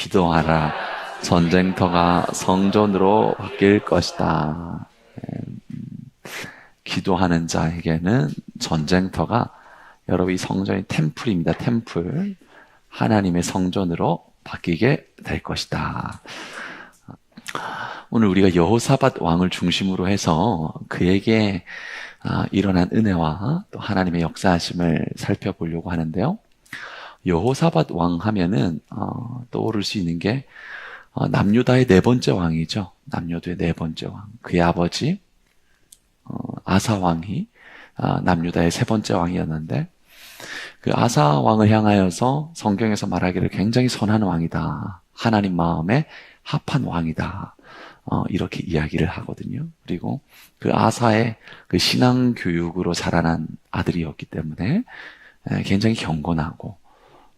기도하라. 전쟁터가 성전으로 바뀔 것이다. 기도하는 자에게는 전쟁터가 여러분 이 성전이 템플입니다. 템플. 하나님의 성전으로 바뀌게 될 것이다. 오늘 우리가 여호사밧 왕을 중심으로 해서 그에게 일어난 은혜와 또 하나님의 역사하심을 살펴보려고 하는데요. 여호사밧 왕 하면은 떠오를 수 있는 게 남유다의 네 번째 왕이죠. 남유다의 네 번째 왕. 그의 아버지 아사 왕이 남유다의 세 번째 왕이었는데 그 아사 왕을 향하여서 성경에서 말하기를 굉장히 선한 왕이다. 하나님 마음에 합한 왕이다. 이렇게 이야기를 하거든요. 그리고 그 아사의 그 신앙 교육으로 자라난 아들이었기 때문에 굉장히 경건하고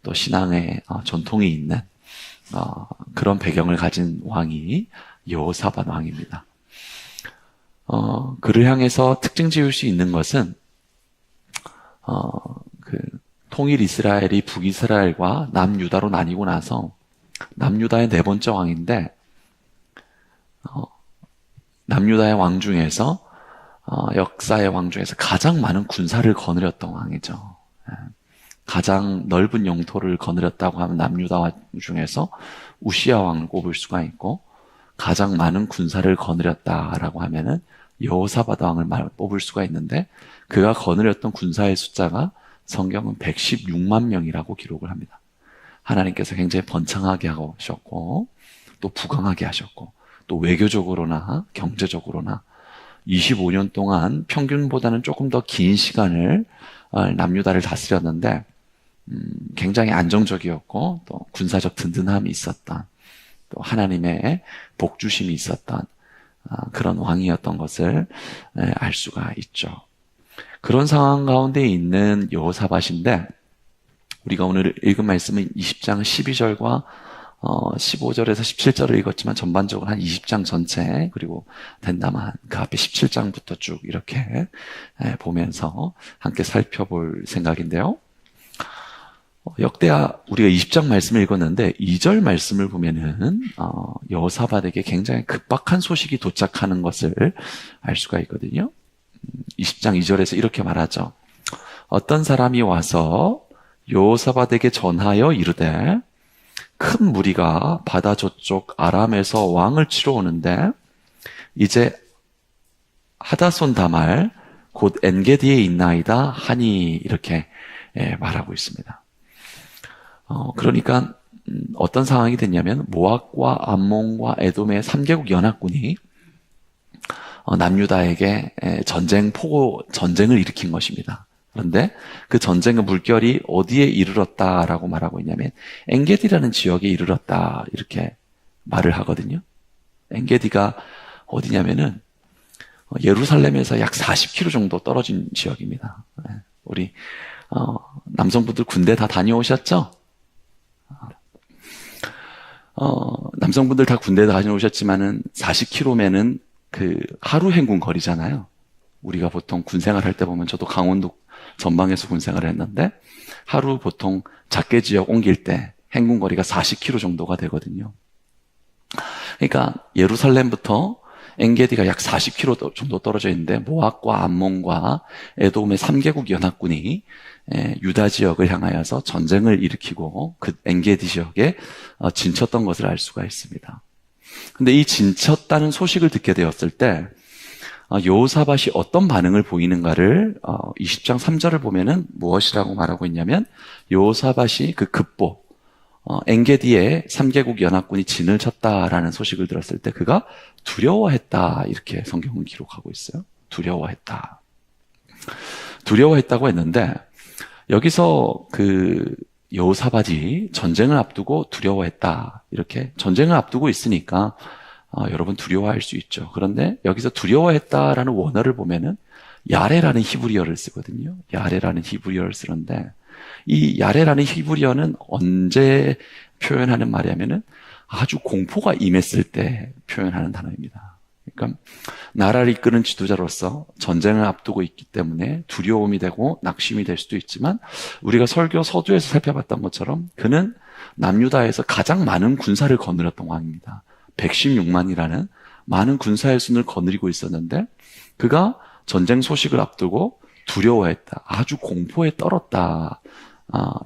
또 신앙의 전통이 있는 그런 배경을 가진 왕이 여호사밧 왕입니다. 그를 향해서 특징 지을 수 있는 것은 그 통일 이스라엘이 북이스라엘과 남유다로 나뉘고 나서 남유다의 네 번째 왕인데 남유다의 왕 중에서 역사의 왕 중에서 가장 많은 군사를 거느렸던 왕이죠. 가장 넓은 영토를 거느렸다고 하면 남유다 왕 중에서 우시야 왕을 꼽을 수가 있고 가장 많은 군사를 거느렸다라고 하면은 여호사밧 왕을 뽑을 수가 있는데 그가 거느렸던 군사의 숫자가 성경은 116만 명이라고 기록을 합니다. 하나님께서 굉장히 번창하게 하셨고 또 부강하게 하셨고 또 외교적으로나 경제적으로나 25년 동안 평균보다는 조금 더 긴 시간을 남유다를 다스렸는데 굉장히 안정적이었고 또 군사적 든든함이 있었던 또 하나님의 복주심이 있었던 그런 왕이었던 것을 알 수가 있죠. 그런 상황 가운데 있는 여호사밧인데 우리가 오늘 읽은 말씀은 20장 12절과 15절에서 17절을 읽었지만 전반적으로 한 20장 전체 그리고 된다면 그 앞에 17장부터 쭉 이렇게 보면서 함께 살펴볼 생각인데요. 역대하 우리가 20장 말씀을 읽었는데 2절 말씀을 보면은 여호사밧에게 굉장히 급박한 소식이 도착하는 것을 알 수가 있거든요. 20장 2절에서 이렇게 말하죠. 어떤 사람이 와서 여호사밧에게 전하여 이르되 큰 무리가 바다 저쪽 아람에서 왕을 치러 오는데 이제 하다손 다말 곧 엔게디에 있나이다 하니 이렇게 말하고 있습니다. 그러니까 어떤 상황이 됐냐면 모압과 암몬과 에돔의 3개국 연합군이 남유다에게 전쟁을 일으킨 것입니다. 그런데 그 전쟁의 물결이 어디에 이르렀다라고 말하고 있냐면 엔게디라는 지역에 이르렀다 이렇게 말을 하거든요. 엔게디가 어디냐면은 예루살렘에서 약 40km 정도 떨어진 지역입니다. 우리 남성분들 군대 다 다녀오셨죠? 남성분들 다 군대 다녀오셨지만은 40km면은 그 하루 행군 거리잖아요. 우리가 보통 군 생활할 때 보면 저도 강원도 전방에서 군 생활을 했는데 하루 보통 작게 지역 옮길 때 행군 거리가 40km 정도가 되거든요. 그러니까 예루살렘부터 엔게디가 약 40km 정도 떨어져 있는데 모압과 암몬과 에돔의 3개국 연합군이 유다 지역을 향하여서 전쟁을 일으키고 그 엔게디 지역에 진쳤던 것을 알 수가 있습니다. 근데 이 진쳤다는 소식을 듣게 되었을 때 여호사밧이 어떤 반응을 보이는가를 20장 3절을 보면은 무엇이라고 말하고 있냐면 여호사밧이 그 급보 엔게디의 3개국 연합군이 진을 쳤다라는 소식을 들었을 때 그가 두려워했다 이렇게 성경은 기록하고 있어요. 두려워했다고 했는데 여기서 그 여호사밧이 전쟁을 앞두고 두려워했다 이렇게 전쟁을 앞두고 있으니까 여러분 두려워할 수 있죠. 그런데 여기서 두려워했다라는 원어를 보면은 야레라는 히브리어를 쓰거든요. 야레라는 히브리어를 쓰는데 이 야레라는 히브리어는 언제 표현하는 말이냐면은 아주 공포가 임했을 때 표현하는 단어입니다. 그러니까 나라를 이끄는 지도자로서 전쟁을 앞두고 있기 때문에 두려움이 되고 낙심이 될 수도 있지만 우리가 설교 서두에서 살펴봤던 것처럼 그는 남유다에서 가장 많은 군사를 거느렸던 왕입니다. 116만이라는 많은 군사의 순을 거느리고 있었는데 그가 전쟁 소식을 앞두고 두려워했다. 아주 공포에 떨었다.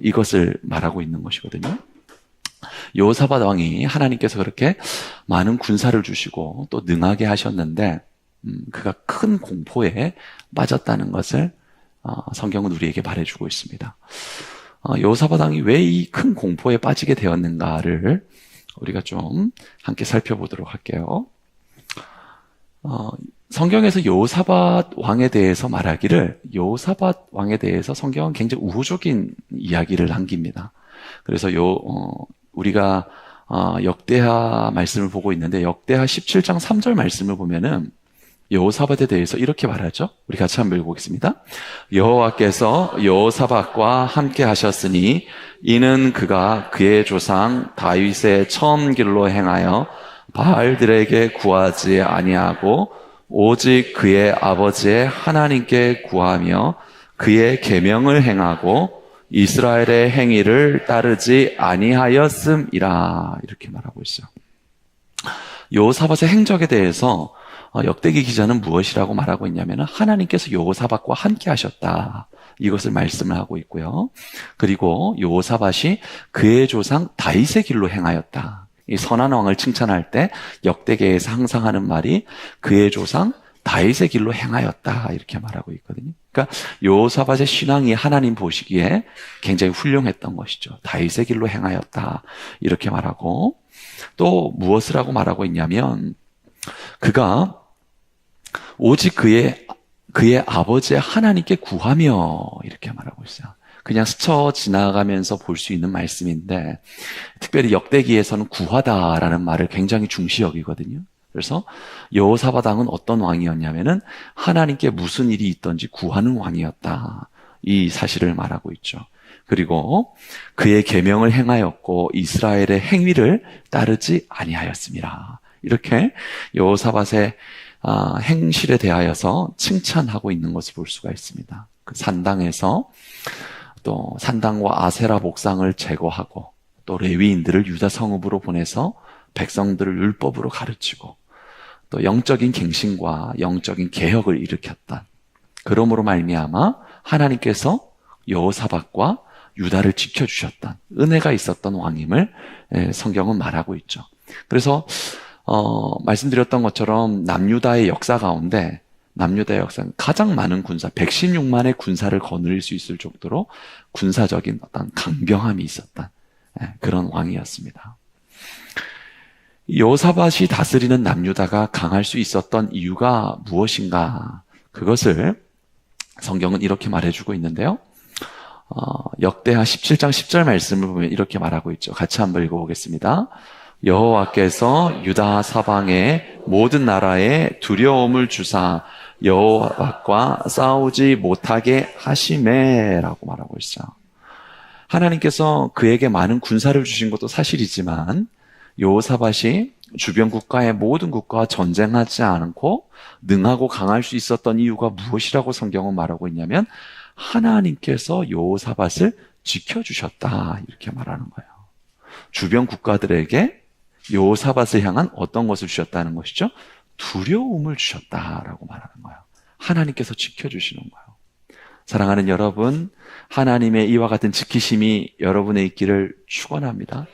이것을 말하고 있는 것이거든요. 여호사밧 왕이 하나님께서 그렇게 많은 군사를 주시고 또 능하게 하셨는데 그가 큰 공포에 빠졌다는 것을 성경은 우리에게 말해주고 있습니다. 여호사밧 왕이 왜 이 큰 공포에 빠지게 되었는가를 우리가 좀 함께 살펴보도록 할게요. 성경에서 여호사밧 왕에 대해서 말하기를 여호사밧 왕에 대해서 성경은 굉장히 우호적인 이야기를 남깁니다. 그래서 우리가 역대하 말씀을 보고 있는데 역대하 17장 3절 말씀을 보면은 여호사밧에 대해서 이렇게 말하죠. 우리 같이 한번 읽어보겠습니다. 여호와께서 여호사밧과 함께 하셨으니 이는 그가 그의 조상 다윗의 처음 길로 행하여 바알들에게 구하지 아니하고 오직 그의 아버지의 하나님께 구하며 그의 계명을 행하고 이스라엘의 행위를 따르지 아니하였음이라 이렇게 말하고 있어요. 여호사밧의 행적에 대해서 역대기 기자는 무엇이라고 말하고 있냐면 하나님께서 여호사밧과 함께 하셨다. 이것을 말씀을 하고 있고요. 그리고 여호사밧이 그의 조상 다윗의 길로 행하였다. 이 선한 왕을 칭찬할 때 역대기에서 항상 하는 말이 그의 조상 다윗의 길로 행하였다 이렇게 말하고 있거든요. 그러니까 여호사밧의 신앙이 하나님 보시기에 굉장히 훌륭했던 것이죠. 다윗의 길로 행하였다 이렇게 말하고 또 무엇을 하고 말하고 있냐면 그가 오직 그의 아버지의 하나님께 구하며 이렇게 말하고 있어요. 그냥 스쳐 지나가면서 볼 수 있는 말씀인데 특별히 역대기에서는 구하다라는 말을 굉장히 중시 여기거든요. 그래서 여호사밧 왕은 어떤 왕이었냐면은 하나님께 무슨 일이 있든지 구하는 왕이었다. 이 사실을 말하고 있죠. 그리고 그의 계명을 행하였고 이스라엘의 행위를 따르지 아니하였습니다. 이렇게 여호사밧의 행실에 대하여서 칭찬하고 있는 것을 볼 수가 있습니다. 그 산당에서 또 산당과 아세라 목상을 제거하고 또 레위인들을 유다 성읍으로 보내서 백성들을 율법으로 가르치고 또 영적인 갱신과 영적인 개혁을 일으켰던 그러므로 말미암아 하나님께서 여호사밧과 유다를 지켜주셨던 은혜가 있었던 왕임을 성경은 말하고 있죠. 그래서 말씀드렸던 것처럼 남유다의 역사 가운데 남유다의 역사는 가장 많은 군사 116만의 군사를 거느릴 수 있을 정도로 군사적인 어떤 강경함이 있었던 그런 왕이었습니다. 여호사밧이 다스리는 남유다가 강할 수 있었던 이유가 무엇인가? 그것을 성경은 이렇게 말해주고 있는데요. 역대하 17장 10절 말씀을 보면 이렇게 말하고 있죠. 같이 한번 읽어보겠습니다. 여호와께서 유다 사방의 모든 나라에 두려움을 주사 여호와께 싸우지 못하게 하시매라고 말하고 있어요. 하나님께서 그에게 많은 군사를 주신 것도 사실이지만 여호사밧이 주변 국가의 모든 국가와 전쟁하지 않고 능하고 강할 수 있었던 이유가 무엇이라고 성경은 말하고 있냐면 하나님께서 여호사밧을 지켜주셨다 이렇게 말하는 거예요. 주변 국가들에게 여호사밧을 향한 어떤 것을 주셨다는 것이죠? 두려움을 주셨다라고 말하는 거예요. 하나님께서 지켜주시는 거예요. 사랑하는 여러분, 하나님의 이와 같은 지키심이 여러분의 있기를 축원합니다.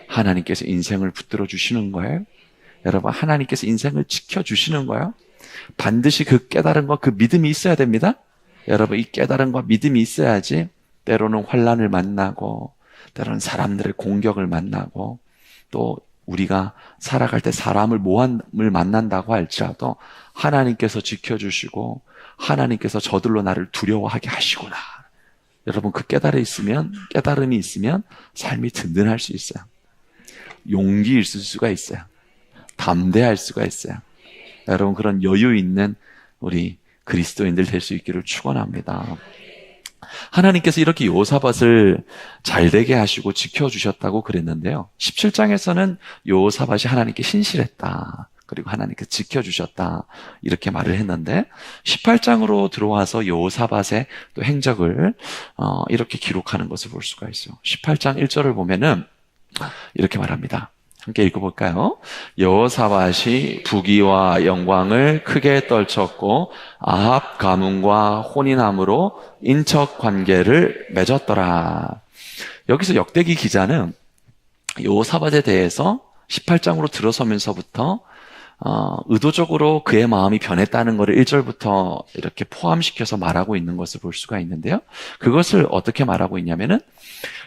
하나님께서 인생을 붙들어 주시는 거예요. 여러분, 하나님께서 인생을 지켜주시는 거예요. 반드시 그 깨달음과 그 믿음이 있어야 됩니다. 여러분, 이 깨달음과 믿음이 있어야지 때로는 환난을 만나고 때로는 사람들의 공격을 만나고 또 우리가 살아갈 때 사람을 모함을 만난다고 할지라도 하나님께서 지켜주시고 하나님께서 저들로 나를 두려워하게 하시구나. 여러분, 그 깨달음이 있으면 삶이 든든할 수 있어요. 용기 있을 수가 있어요. 담대할 수가 있어요. 여러분, 그런 여유 있는 우리 그리스도인들 될 수 있기를 축원합니다. 하나님께서 이렇게 여호사밧을 잘되게 하시고 지켜주셨다고 그랬는데요. 17장에서는 여호사밧이 하나님께 신실했다. 그리고 하나님께서 지켜주셨다. 이렇게 말을 했는데 18장으로 들어와서 여호사밧의 또 행적을 이렇게 기록하는 것을 볼 수가 있어요. 18장 1절을 보면은 이렇게 말합니다. 함께 읽어볼까요? 여호사밧이 부귀와 영광을 크게 떨쳤고 아합 가문과 혼인함으로 인척 관계를 맺었더라. 여기서 역대기 기자는 여호사밧에 대해서 18장으로 들어서면서부터 의도적으로 그의 마음이 변했다는 것을 1절부터 이렇게 포함시켜서 말하고 있는 것을 볼 수가 있는데요. 그것을 어떻게 말하고 있냐면은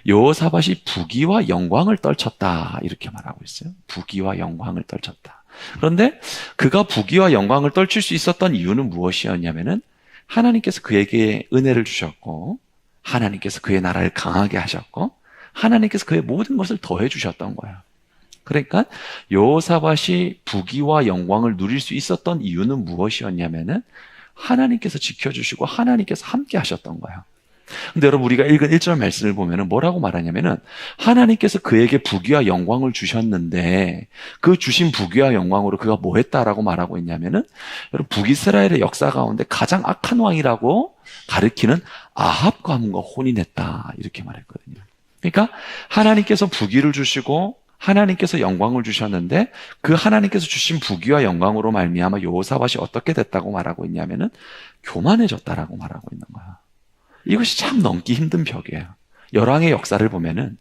여호사밧이 부귀와 영광을 떨쳤다 이렇게 말하고 있어요. 부귀와 영광을 떨쳤다. 그런데 그가 부귀와 영광을 떨칠 수 있었던 이유는 무엇이었냐면은 하나님께서 그에게 은혜를 주셨고 하나님께서 그의 나라를 강하게 하셨고 하나님께서 그의 모든 것을 더해 주셨던 거예요. 그러니까 여호사밧이 부귀와 영광을 누릴 수 있었던 이유는 무엇이었냐면은 하나님께서 지켜주시고 하나님께서 함께 하셨던 거예요. 근데 여러분 우리가 읽은 1절 말씀을 보면은 뭐라고 말하냐면은 하나님께서 그에게 부귀와 영광을 주셨는데 그 주신 부귀와 영광으로 그가 뭐 했다라고 말하고 있냐면은 여러분 북이스라엘의 역사 가운데 가장 악한 왕이라고 가리키는 아합 가문과 혼인했다 이렇게 말했거든요. 그러니까 하나님께서 부귀를 주시고 하나님께서 영광을 주셨는데 그 하나님께서 주신 부귀와 영광으로 말미암아 여호사밧이 어떻게 됐다고 말하고 있냐면은 교만해졌다라고 말하고 있는 거야. 이것이 참 넘기 힘든 벽이에요. 열왕의 역사를 보면은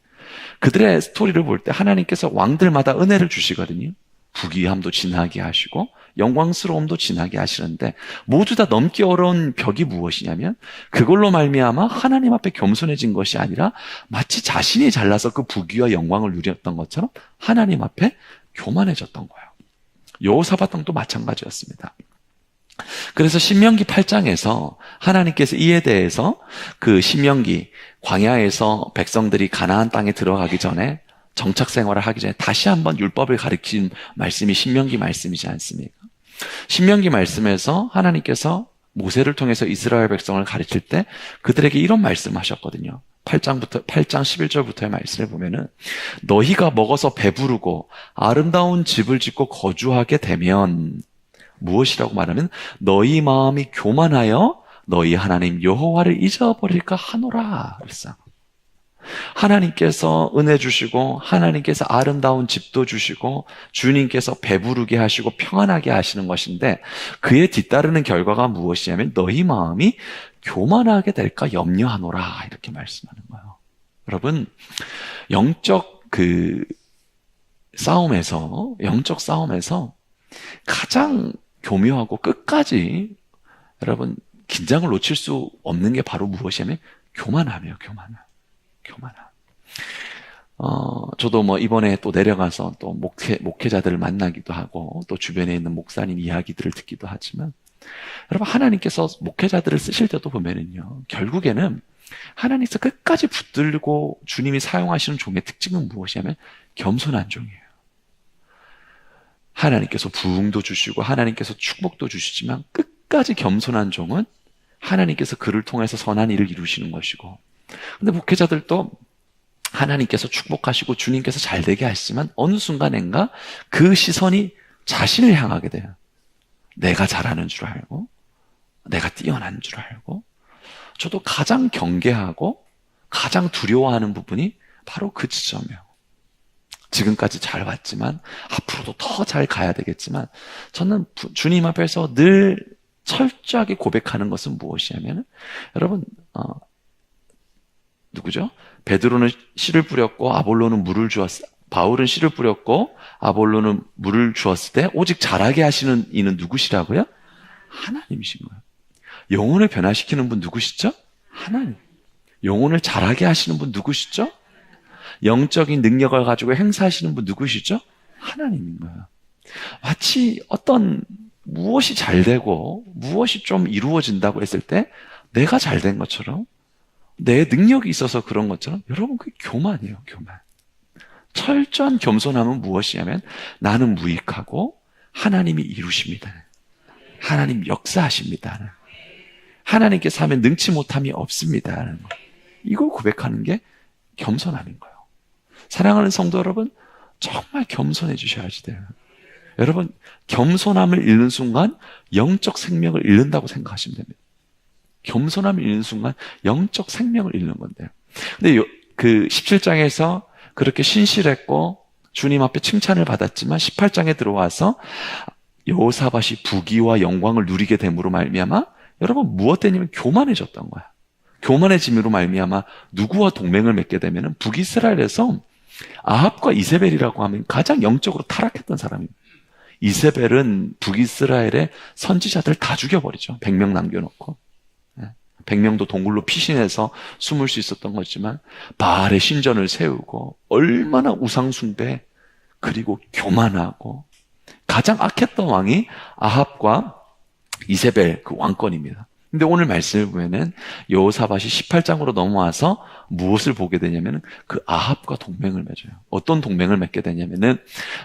그들의 스토리를 볼 때 하나님께서 왕들마다 은혜를 주시거든요. 부귀함도 지나게 하시고 영광스러움도 지나게 하시는데 모두 다 넘기 어려운 벽이 무엇이냐면 그걸로 말미암아 하나님 앞에 겸손해진 것이 아니라 마치 자신이 잘나서 그 부귀와 영광을 누렸던 것처럼 하나님 앞에 교만해졌던 거예요. 여호사밧 왕도 마찬가지였습니다. 그래서 신명기 8장에서 하나님께서 이에 대해서 그 신명기 광야에서 백성들이 가나안 땅에 들어가기 전에 정착 생활을 하기 전에 다시 한번 율법을 가르친 말씀이 신명기 말씀이지 않습니까? 신명기 말씀에서 하나님께서 모세를 통해서 이스라엘 백성을 가르칠 때 그들에게 이런 말씀하셨거든요. 8장 11절부터의 말씀을 보면은 너희가 먹어서 배부르고 아름다운 집을 짓고 거주하게 되면 무엇이라고 말하면 너희 마음이 교만하여 너희 하나님 여호와를 잊어버릴까 하노라. 그랬어요. 하나님께서 은혜 주시고 하나님께서 아름다운 집도 주시고 주님께서 배부르게 하시고 평안하게 하시는 것인데 그에 뒤따르는 결과가 무엇이냐면 너희 마음이 교만하게 될까 염려하노라 이렇게 말씀하는 거예요. 여러분 영적 싸움에서 가장 교묘하고 끝까지 여러분 긴장을 놓칠 수 없는 게 바로 무엇이냐면 교만함이에요. 교만함. 저도 이번에 또 내려가서 또 목회자들을 만나기도 하고 또 주변에 있는 목사님 이야기들을 듣기도 하지만 여러분 하나님께서 목회자들을 쓰실 때도 보면은요 결국에는 하나님께서 끝까지 붙들고 주님이 사용하시는 종의 특징은 무엇이냐면 겸손한 종이에요. 하나님께서 부흥도 주시고 하나님께서 축복도 주시지만 끝까지 겸손한 종은 하나님께서 그를 통해서 선한 일을 이루시는 것이고 근데 목회자들도 하나님께서 축복하시고 주님께서 잘되게 하시지만 어느 순간인가 그 시선이 자신을 향하게 돼요. 내가 잘하는 줄 알고 내가 뛰어난 줄 알고 저도 가장 경계하고 가장 두려워하는 부분이 바로 그 지점이에요. 지금까지 잘 왔지만 앞으로도 더 잘 가야 되겠지만 저는 주님 앞에서 늘 철저하게 고백하는 것은 무엇이냐면 여러분 누구죠? 베드로는 씨를 뿌렸고 아볼로는 물을 주었어. 바울은 씨를 뿌렸고 아볼로는 물을 주었을 때 오직 자라게 하시는 이는 누구시라고요? 하나님이신 거예요. 영혼을 변화시키는 분 누구시죠? 하나님. 영혼을 자라게 하시는 분 누구시죠? 영적인 능력을 가지고 행사하시는 분 누구시죠? 하나님인 거예요. 마치 무엇이 잘 되고 무엇이 좀 이루어진다고 했을 때 내가 잘 된 것처럼 내 능력이 있어서 그런 것처럼 여러분 그게 교만이에요. 교만. 철저한 겸손함은 무엇이냐면 나는 무익하고 하나님이 이루십니다. 하나님 역사하십니다. 하나님께서 하면 능치 못함이 없습니다. 이걸 고백하는 게 겸손함인 거예요. 사랑하는 성도 여러분 정말 겸손해 주셔야지 돼요. 여러분 겸손함을 잃는 순간 영적 생명을 잃는다고 생각하시면 됩니다. 겸손함을 잃는 순간 영적 생명을 잃는 건데요. 근데 그 17장에서 그렇게 신실했고 주님 앞에 칭찬을 받았지만 18장에 들어와서 여호사밧이 부귀와 영광을 누리게 됨으로 말미암아 여러분 무엇 때문에 교만해졌던 거야. 교만해짐으로 말미암아 누구와 동맹을 맺게 되면은 북이스라엘에서 아합과 이세벨이라고 하면 가장 영적으로 타락했던 사람입니다. 이세벨은 북이스라엘의 선지자들 다 죽여버리죠. 100명 남겨놓고. 100명도 동굴로 피신해서 숨을 수 있었던 거지만 바알의 신전을 세우고 얼마나 우상숭배 그리고 교만하고 가장 악했던 왕이 아합과 이세벨 그 왕권입니다. 근데 오늘 말씀을 보면은 여호사밧이 18장으로 넘어와서 무엇을 보게 되냐면은 그 아합과 동맹을 맺어요. 어떤 동맹을 맺게 되냐면은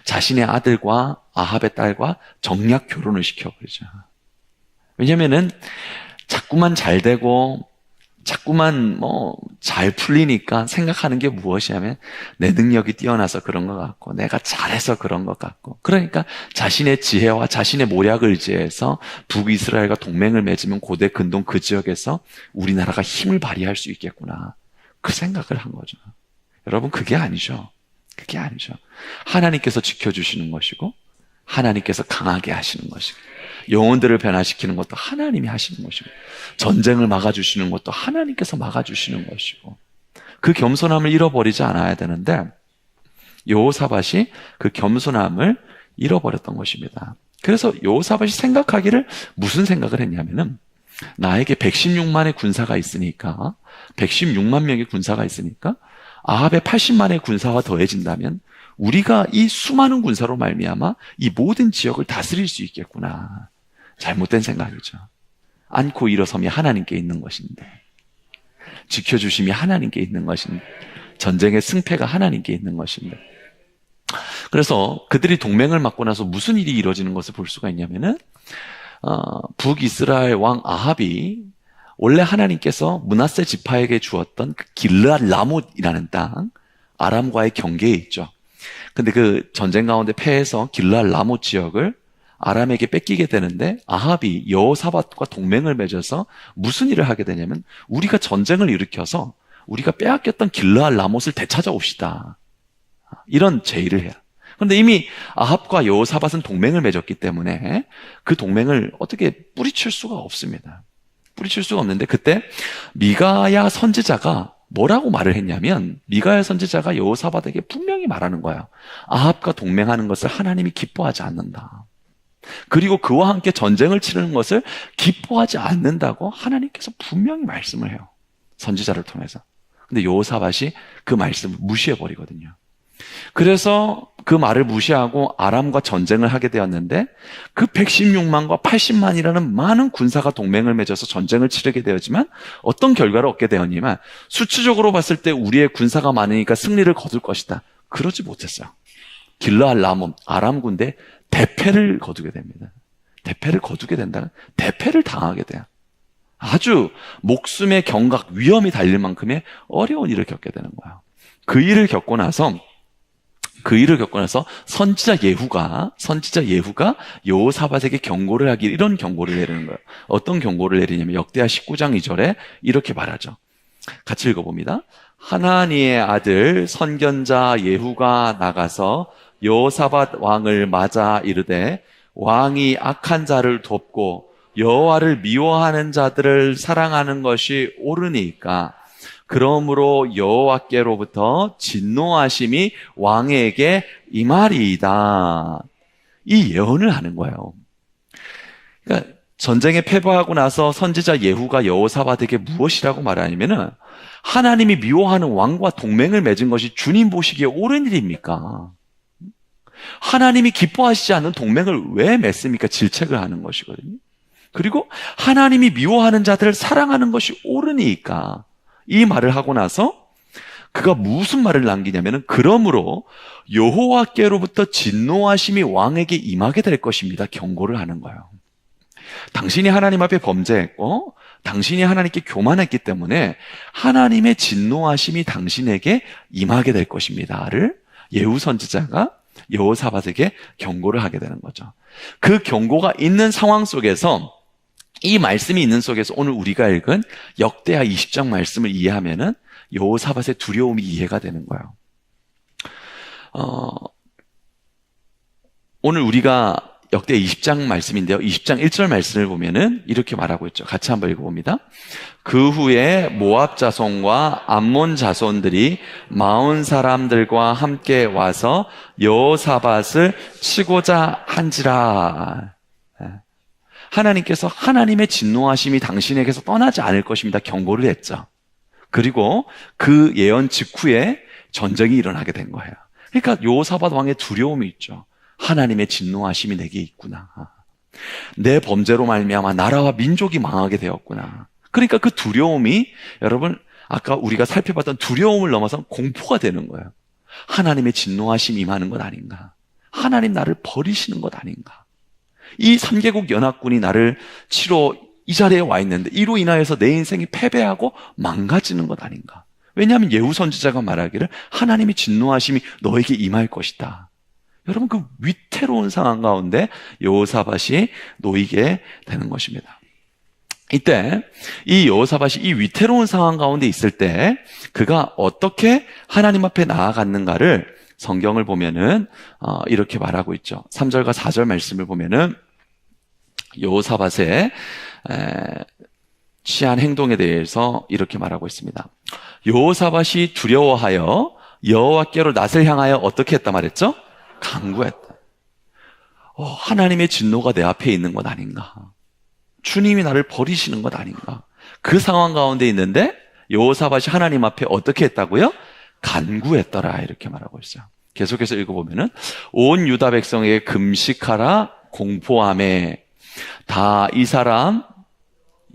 자신의 아들과 아합의 딸과 정략 결혼을 시켜버리죠. 왜냐면은 자꾸만 잘 되고 자꾸만 잘 풀리니까 생각하는 게 무엇이냐면 내 능력이 뛰어나서 그런 것 같고 내가 잘해서 그런 것 같고 그러니까 자신의 지혜와 자신의 모략을 의지해서 북이스라엘과 동맹을 맺으면 고대 근동 그 지역에서 우리나라가 힘을 발휘할 수 있겠구나 그 생각을 한 거죠. 여러분 그게 아니죠. 그게 아니죠. 하나님께서 지켜주시는 것이고 하나님께서 강하게 하시는 것이고 영혼들을 변화시키는 것도 하나님이 하시는 것이고 전쟁을 막아주시는 것도 하나님께서 막아주시는 것이고 그 겸손함을 잃어버리지 않아야 되는데 여호사밧이 그 겸손함을 잃어버렸던 것입니다. 그래서 여호사밧이 생각하기를 무슨 생각을 했냐면은 나에게 116만의 군사가 있으니까 116만 명의 군사가 있으니까 아합의 80만의 군사와 더해진다면 우리가 이 수많은 군사로 말미암아 이 모든 지역을 다스릴 수 있겠구나. 잘못된 생각이죠. 안고 일어섬이 하나님께 있는 것인데 지켜주심이 하나님께 있는 것인데 전쟁의 승패가 하나님께 있는 것인데 그래서 그들이 동맹을 맺고 나서 무슨 일이 이루어지는 것을 볼 수가 있냐면은 북이스라엘 왕 아합이 원래 하나님께서 므낫세 지파에게 주었던 그 길르앗 라못이라는 땅 아람과의 경계에 있죠. 근데 그 전쟁 가운데 패해서 길르앗 라못 지역을 아람에게 뺏기게 되는데 아합이 여호사밧과 동맹을 맺어서 무슨 일을 하게 되냐면 우리가 전쟁을 일으켜서 우리가 빼앗겼던 길르앗 라못을 되찾아옵시다. 이런 제의를 해요. 그런데 이미 아합과 여호사밧은 동맹을 맺었기 때문에 그 동맹을 어떻게 뿌리칠 수가 없습니다. 뿌리칠 수가 없는데 그때 미가야 선지자가 뭐라고 말을 했냐면 미가야 선지자가 여호사밧에게 분명히 말하는 거예요. 아합과 동맹하는 것을 하나님이 기뻐하지 않는다. 그리고 그와 함께 전쟁을 치르는 것을 기뻐하지 않는다고 하나님께서 분명히 말씀을 해요. 선지자를 통해서. 근데 여호사밧이 그 말씀을 무시해버리거든요. 그래서 그 말을 무시하고 아람과 전쟁을 하게 되었는데 그 116만과 80만이라는 많은 군사가 동맹을 맺어서 전쟁을 치르게 되었지만 어떤 결과를 얻게 되었냐면 수치적으로 봤을 때 우리의 군사가 많으니까 승리를 거둘 것이다. 그러지 못했어요. 길르앗 라몬 아람 군대 대패를 거두게 됩니다. 대패를 거두게 된다는 대패를 당하게 돼요. 아주 목숨의 경각, 위험이 달릴 만큼의 어려운 일을 겪게 되는 거예요. 그 일을 겪고 나서 선지자 예후가 여호사밧에게 경고를 하길 이런 경고를 내리는 거예요. 어떤 경고를 내리냐면 역대하 19장 2절에 이렇게 말하죠. 같이 읽어봅니다. 하나니의 아들 선견자 예후가 나가서 여호사밧 왕을 맞아 이르되 왕이 악한 자를 돕고 여호와를 미워하는 자들을 사랑하는 것이 옳으니까 그러므로 여호와께로부터 진노하심이 왕에게 임하리이다. 이 예언을 하는 거예요. 그러니까 전쟁에 패배하고 나서 선지자 예후가 여호사밧에게 무엇이라고 말하냐면은 하나님이 미워하는 왕과 동맹을 맺은 것이 주님 보시기에 옳은 일입니까? 하나님이 기뻐하시지 않는 동맹을 왜 맺습니까? 질책을 하는 것이거든요. 그리고 하나님이 미워하는 자들을 사랑하는 것이 옳으니까 이 말을 하고 나서 그가 무슨 말을 남기냐면은 그러므로 여호와께로부터 진노하심이 왕에게 임하게 될 것입니다. 경고를 하는 거예요. 당신이 하나님 앞에 범죄했고 당신이 하나님께 교만했기 때문에 하나님의 진노하심이 당신에게 임하게 될 것입니다를 예후 선지자가 여호사밧에게 경고를 하게 되는 거죠. 그 경고가 있는 상황 속에서 이 말씀이 있는 속에서 오늘 우리가 읽은 역대하 20장 말씀을 이해하면은 여호사밧의 두려움이 이해가 되는 거예요. 오늘 우리가 역대 20장 말씀인데요. 20장 1절 말씀을 보면은 이렇게 말하고 있죠. 같이 한번 읽어봅니다. 그 후에 모압 자손과 암몬 자손들이 마온 사람들과 함께 와서 여호사밧을 치고자 한지라. 하나님께서 하나님의 진노하심이 당신에게서 떠나지 않을 것입니다. 경고를 했죠. 그리고 그 예언 직후에 전쟁이 일어나게 된 거예요. 그러니까 여호사밧 왕의 두려움이 있죠. 하나님의 진노하심이 내게 있구나. 내 범죄로 말미암아 나라와 민족이 망하게 되었구나. 그러니까 그 두려움이 여러분 아까 우리가 살펴봤던 두려움을 넘어서 공포가 되는 거예요. 하나님의 진노하심이 임하는 것 아닌가. 하나님 나를 버리시는 것 아닌가. 이 3개국 연합군이 나를 치러 이 자리에 와 있는데 이로 인하여서 내 인생이 패배하고 망가지는 것 아닌가. 왜냐하면 예후 선지자가 말하기를 하나님의 진노하심이 너에게 임할 것이다. 여러분 그 위태로운 상황 가운데 여호사밧이 놓이게 되는 것입니다. 이때 이 여호사밧이 이 위태로운 상황 가운데 있을 때 그가 어떻게 하나님 앞에 나아갔는가를 성경을 보면은 이렇게 말하고 있죠. 3절과 4절 말씀을 보면은 여호사밧의 취한 행동에 대해서 이렇게 말하고 있습니다. 여호사밧이 두려워하여 여호와께로 낯을 향하여 어떻게 했다 말했죠? 간구했다. 하나님의 진노가 내 앞에 있는 것 아닌가? 주님이 나를 버리시는 것 아닌가? 그 상황 가운데 있는데 여호사밧이 하나님 앞에 어떻게 했다고요? 간구했더라 이렇게 말하고 있어요. 계속해서 읽어보면은 온 유다 백성에게 금식하라 공포하매 다 이 사람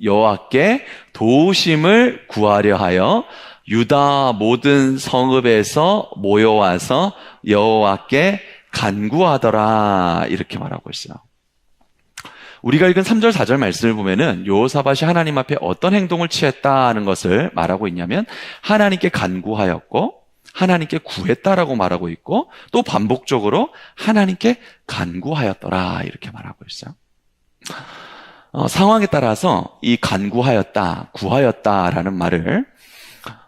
여호와께 도우심을 구하려 하여 유다 모든 성읍에서 모여와서 여호와께 간구하더라 이렇게 말하고 있어요. 우리가 읽은 3절 4절 말씀을 보면은 여호사밧이 하나님 앞에 어떤 행동을 취했다는 것을 말하고 있냐면 하나님께 간구하였고 하나님께 구했다라고 말하고 있고 또 반복적으로 하나님께 간구하였더라 이렇게 말하고 있어요. 상황에 따라서 이 간구하였다, 구하였다라는 말을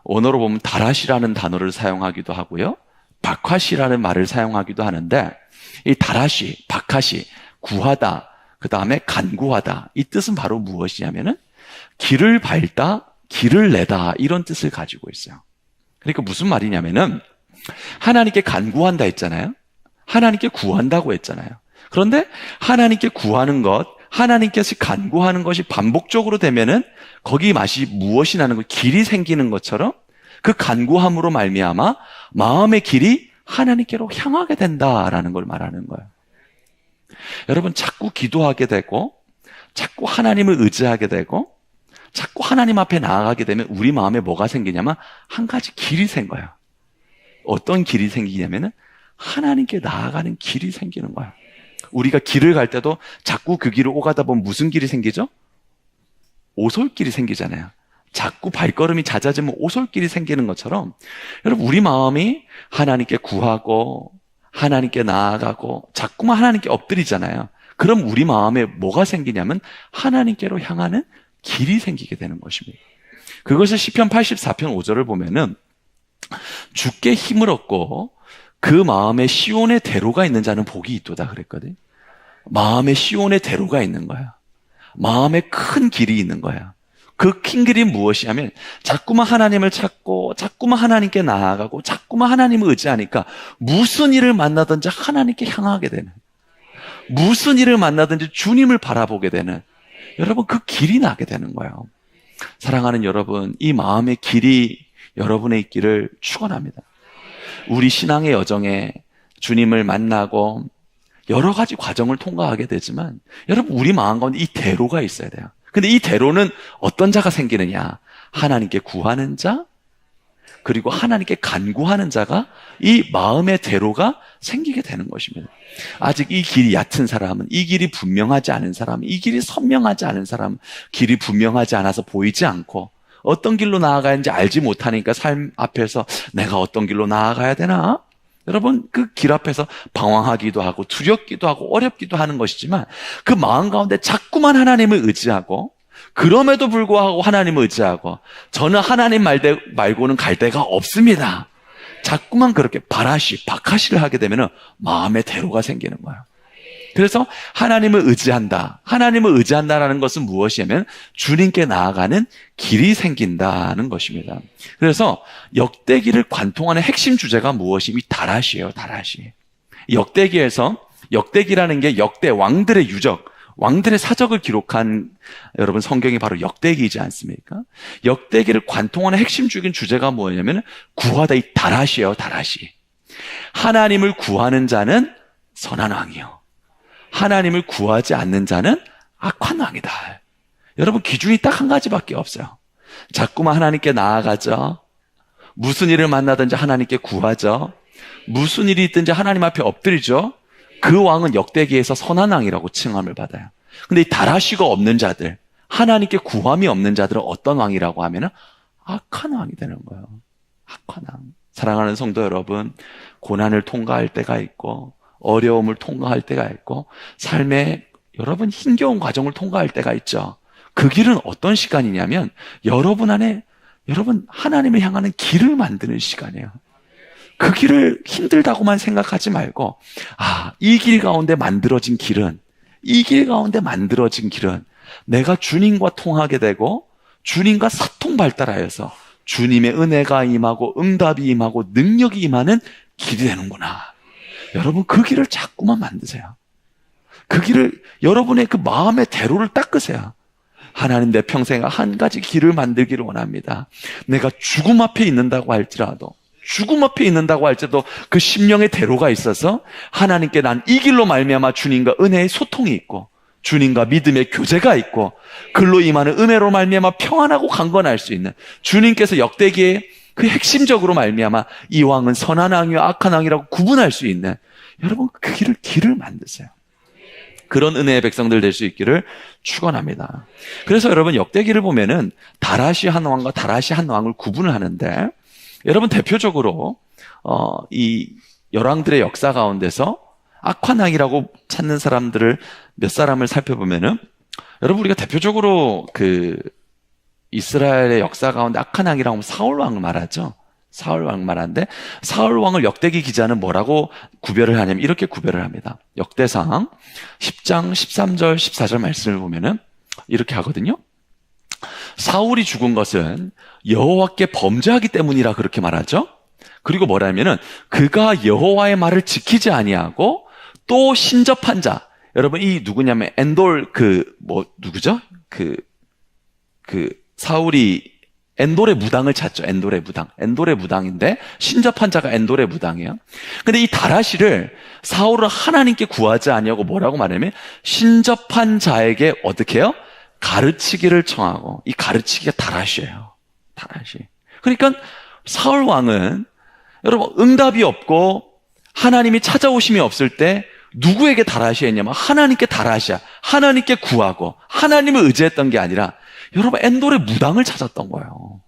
언어로 보면 다라시라는 단어를 사용하기도 하고요. 박하시라는 말을 사용하기도 하는데 이 다라시, 박하시, 구하다, 그 다음에 간구하다 이 뜻은 바로 무엇이냐면은 길을 밟다, 길을 내다 이런 뜻을 가지고 있어요. 그러니까 무슨 말이냐면은 하나님께 간구한다 했잖아요. 하나님께 구한다고 했잖아요. 그런데 하나님께 구하는 것, 하나님께서 간구하는 것이 반복적으로 되면은 거기 맛이 무엇이 나는 거, 길이 생기는 것처럼 그 간구함으로 말미암아 마음의 길이 하나님께로 향하게 된다라는 걸 말하는 거예요. 여러분 자꾸 기도하게 되고 자꾸 하나님을 의지하게 되고 자꾸 하나님 앞에 나아가게 되면 우리 마음에 뭐가 생기냐면 한 가지 길이 생겨요. 어떤 길이 생기냐면은 하나님께 나아가는 길이 생기는 거예요. 우리가 길을 갈 때도 자꾸 그 길을 오가다 보면 무슨 길이 생기죠? 오솔길이 생기잖아요. 자꾸 발걸음이 잦아지면 오솔길이 생기는 것처럼 여러분 우리 마음이 하나님께 구하고 하나님께 나아가고 자꾸만 하나님께 엎드리잖아요. 그럼 우리 마음에 뭐가 생기냐면 하나님께로 향하는 길이 생기게 되는 것입니다. 그것을 시편 84편 5절을 보면은 주께 힘을 얻고 그 마음에 시온의 대로가 있는 자는 복이 있도다 그랬거든. 마음에 시온의 대로가 있는 거야. 마음에 큰 길이 있는 거야. 그 큰 길이 무엇이냐면 자꾸만 하나님을 찾고 자꾸만 하나님께 나아가고 자꾸만 하나님을 의지하니까 무슨 일을 만나든지 하나님께 향하게 되는, 무슨 일을 만나든지 주님을 바라보게 되는 여러분 그 길이 나게 되는 거예요. 사랑하는 여러분, 이 마음의 길이 여러분의 있기를 축원합니다. 우리 신앙의 여정에 주님을 만나고 여러 가지 과정을 통과하게 되지만 여러분 우리 마음 가운데 이 대로가 있어야 돼요. 근데 이 대로는 어떤 자가 생기느냐? 하나님께 구하는 자, 그리고 하나님께 간구하는 자가 이 마음의 대로가 생기게 되는 것입니다. 아직 이 길이 얕은 사람은, 이 길이 분명하지 않은 사람은, 이 길이 선명하지 않은 사람은, 길이 분명하지 않아서 보이지 않고 어떤 길로 나아가야 하는지 알지 못하니까 삶 앞에서 내가 어떤 길로 나아가야 되나? 여러분 그 길 앞에서 방황하기도 하고 두렵기도 하고 어렵기도 하는 것이지만 그 마음 가운데 자꾸만 하나님을 의지하고 그럼에도 불구하고 하나님을 의지하고 저는 하나님 말고는 갈 데가 없습니다. 자꾸만 그렇게 바카시를 하게 되면 마음의 대로가 생기는 거예요. 그래서 하나님을 의지한다. 하나님을 의지한다라는 것은 무엇이냐면 주님께 나아가는 길이 생긴다는 것입니다. 그래서 역대기를 관통하는 핵심 주제가 무엇이면 다라시예요. 다라시. 역대기라는 게 역대 왕들의 유적, 왕들의 사적을 기록한 여러분 성경이 바로 역대기이지 않습니까? 역대기를 관통하는 핵심적인 주제가 뭐냐면 구하다, 이 다라시예요. 다라시. 하나님을 구하는 자는 선한 왕이요, 하나님을 구하지 않는 자는 악한 왕이다. 여러분, 기준이 딱 한 가지밖에 없어요. 자꾸만 하나님께 나아가죠. 무슨 일을 만나든지 하나님께 구하죠. 무슨 일이 있든지 하나님 앞에 엎드리죠. 그 왕은 역대기에서 선한 왕이라고 칭함을 받아요. 근데 이 다라시가 없는 자들, 하나님께 구함이 없는 자들은 어떤 왕이라고 하면은 악한 왕이 되는 거예요. 악한 왕. 사랑하는 성도 여러분, 고난을 통과할 때가 있고 어려움을 통과할 때가 있고 삶의 여러분 힘겨운 과정을 통과할 때가 있죠. 그 길은 어떤 시간이냐면 여러분 안에 하나님을 향하는 길을 만드는 시간이에요. 그 길을 힘들다고만 생각하지 말고 이 길 가운데 만들어진 길은 내가 주님과 통하게 되고 주님과 사통 발달하여서 주님의 은혜가 임하고 응답이 임하고 능력이 임하는 길이 되는구나. 여러분, 그 길을 자꾸만 만드세요. 그 길을, 여러분의 그 마음의 대로를 닦으세요. 하나님, 내 평생 한 가지 길을 만들기를 원합니다. 내가 죽음 앞에 있는다고 할지라도 그 심령의 대로가 있어서 하나님께 난 이 길로 말미암아 주님과 은혜의 소통이 있고 주님과 믿음의 교제가 있고 글로 임하는 은혜로 말미암아 평안하고 강건할 수 있는, 주님께서 역대기에 그 핵심적으로 말미암아 이 왕은 선한 왕이와 악한 왕이라고 구분할 수 있는, 여러분 그 길을 만드세요. 그런 은혜의 백성들 될 수 있기를 축원합니다. 그래서 여러분 역대기를 보면은 다라시 한 왕과 다라시 한 왕을 구분을 하는데, 여러분 대표적으로 이 열왕들의 역사 가운데서 악한 왕이라고 찾는 사람들을 몇 사람을 살펴보면은, 여러분 우리가 대표적으로 그 이스라엘의 역사 가운데 악한 왕이라고 하면 사울 왕을 말하죠. 사울 왕을 말하는데, 사울 왕을 역대기 기자는 뭐라고 구별을 하냐면 이렇게 구별을 합니다. 역대상 10장 13절 14절 말씀을 보면은 이렇게 하거든요. 사울이 죽은 것은 여호와께 범죄하기 때문이라 그렇게 말하죠. 그리고 뭐라면은 그가 여호와의 말을 지키지 아니하고 또 신접한 자, 여러분 이 누구냐면 엔돌 누구죠? 사울이 엔돌의 무당을 찾죠. 엔돌의 무당인데 신접한 자가 엔돌의 무당이에요. 근데 이 다라시를 사울은 하나님께 구하지 아니하고 뭐라고 말하냐면 신접한 자에게 어떻게 해요? 가르치기를 청하고, 이 가르치기가 다라시예요. 다라시. 그러니까 사울 왕은 여러분 응답이 없고 하나님이 찾아오심이 없을 때 누구에게 다라시 했냐면 하나님께 다라시야. 하나님께 구하고 하나님을 의지했던 게 아니라 여러분 엔돌의 무당을 찾았던 거예요.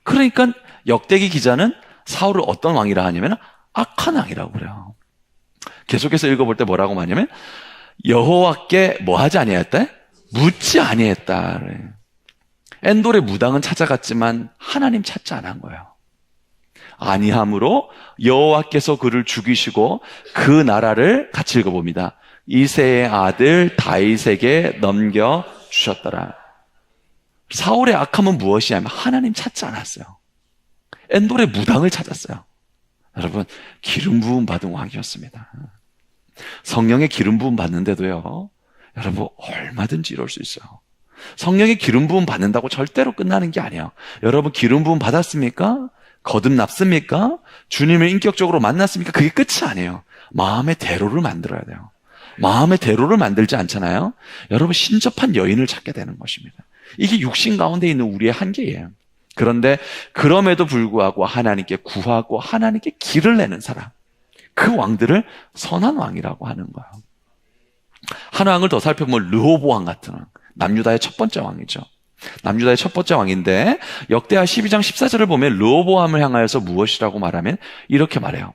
그러니까 역대기 기자는 사울을 어떤 왕이라 하냐면 악한 왕이라고 그래요. 계속해서 읽어볼 때 뭐라고 하냐면 여호와께 뭐 하지 아니했다? 묻지 아니했다. 엔돌의 무당은 찾아갔지만 하나님 찾지 않은 거예요. 아니함으로 여호와께서 그를 죽이시고 그 나라를 같이 읽어봅니다. 이새의 아들 다윗에게 넘겨주셨더라. 사울의 악함은 무엇이냐면 하나님 찾지 않았어요. 엔돌의 무당을 찾았어요. 여러분, 기름 부음 받은 왕이었습니다. 성령의 기름 부음 받는데도요, 여러분 얼마든지 이럴 수 있어요. 성령의 기름 부음 받는다고 절대로 끝나는 게 아니에요. 여러분 기름 부음 받았습니까? 거듭났습니까? 주님을 인격적으로 만났습니까? 그게 끝이 아니에요. 마음의 대로를 만들어야 돼요. 마음의 대로를 만들지 않잖아요. 여러분 신접한 여인을 찾게 되는 것입니다. 이게 육신 가운데 있는 우리의 한계예요. 그런데 그럼에도 불구하고 하나님께 구하고 하나님께 길을 내는 사람, 그 왕들을 선한 왕이라고 하는 거예요. 한 왕을 더 살펴보면 르호보암 같은 왕, 남유다의 첫 번째 왕이죠. 남유다의 첫 번째 왕인데 역대하 12장 14절을 보면 르호보암을 향하여서 무엇이라고 말하면 이렇게 말해요.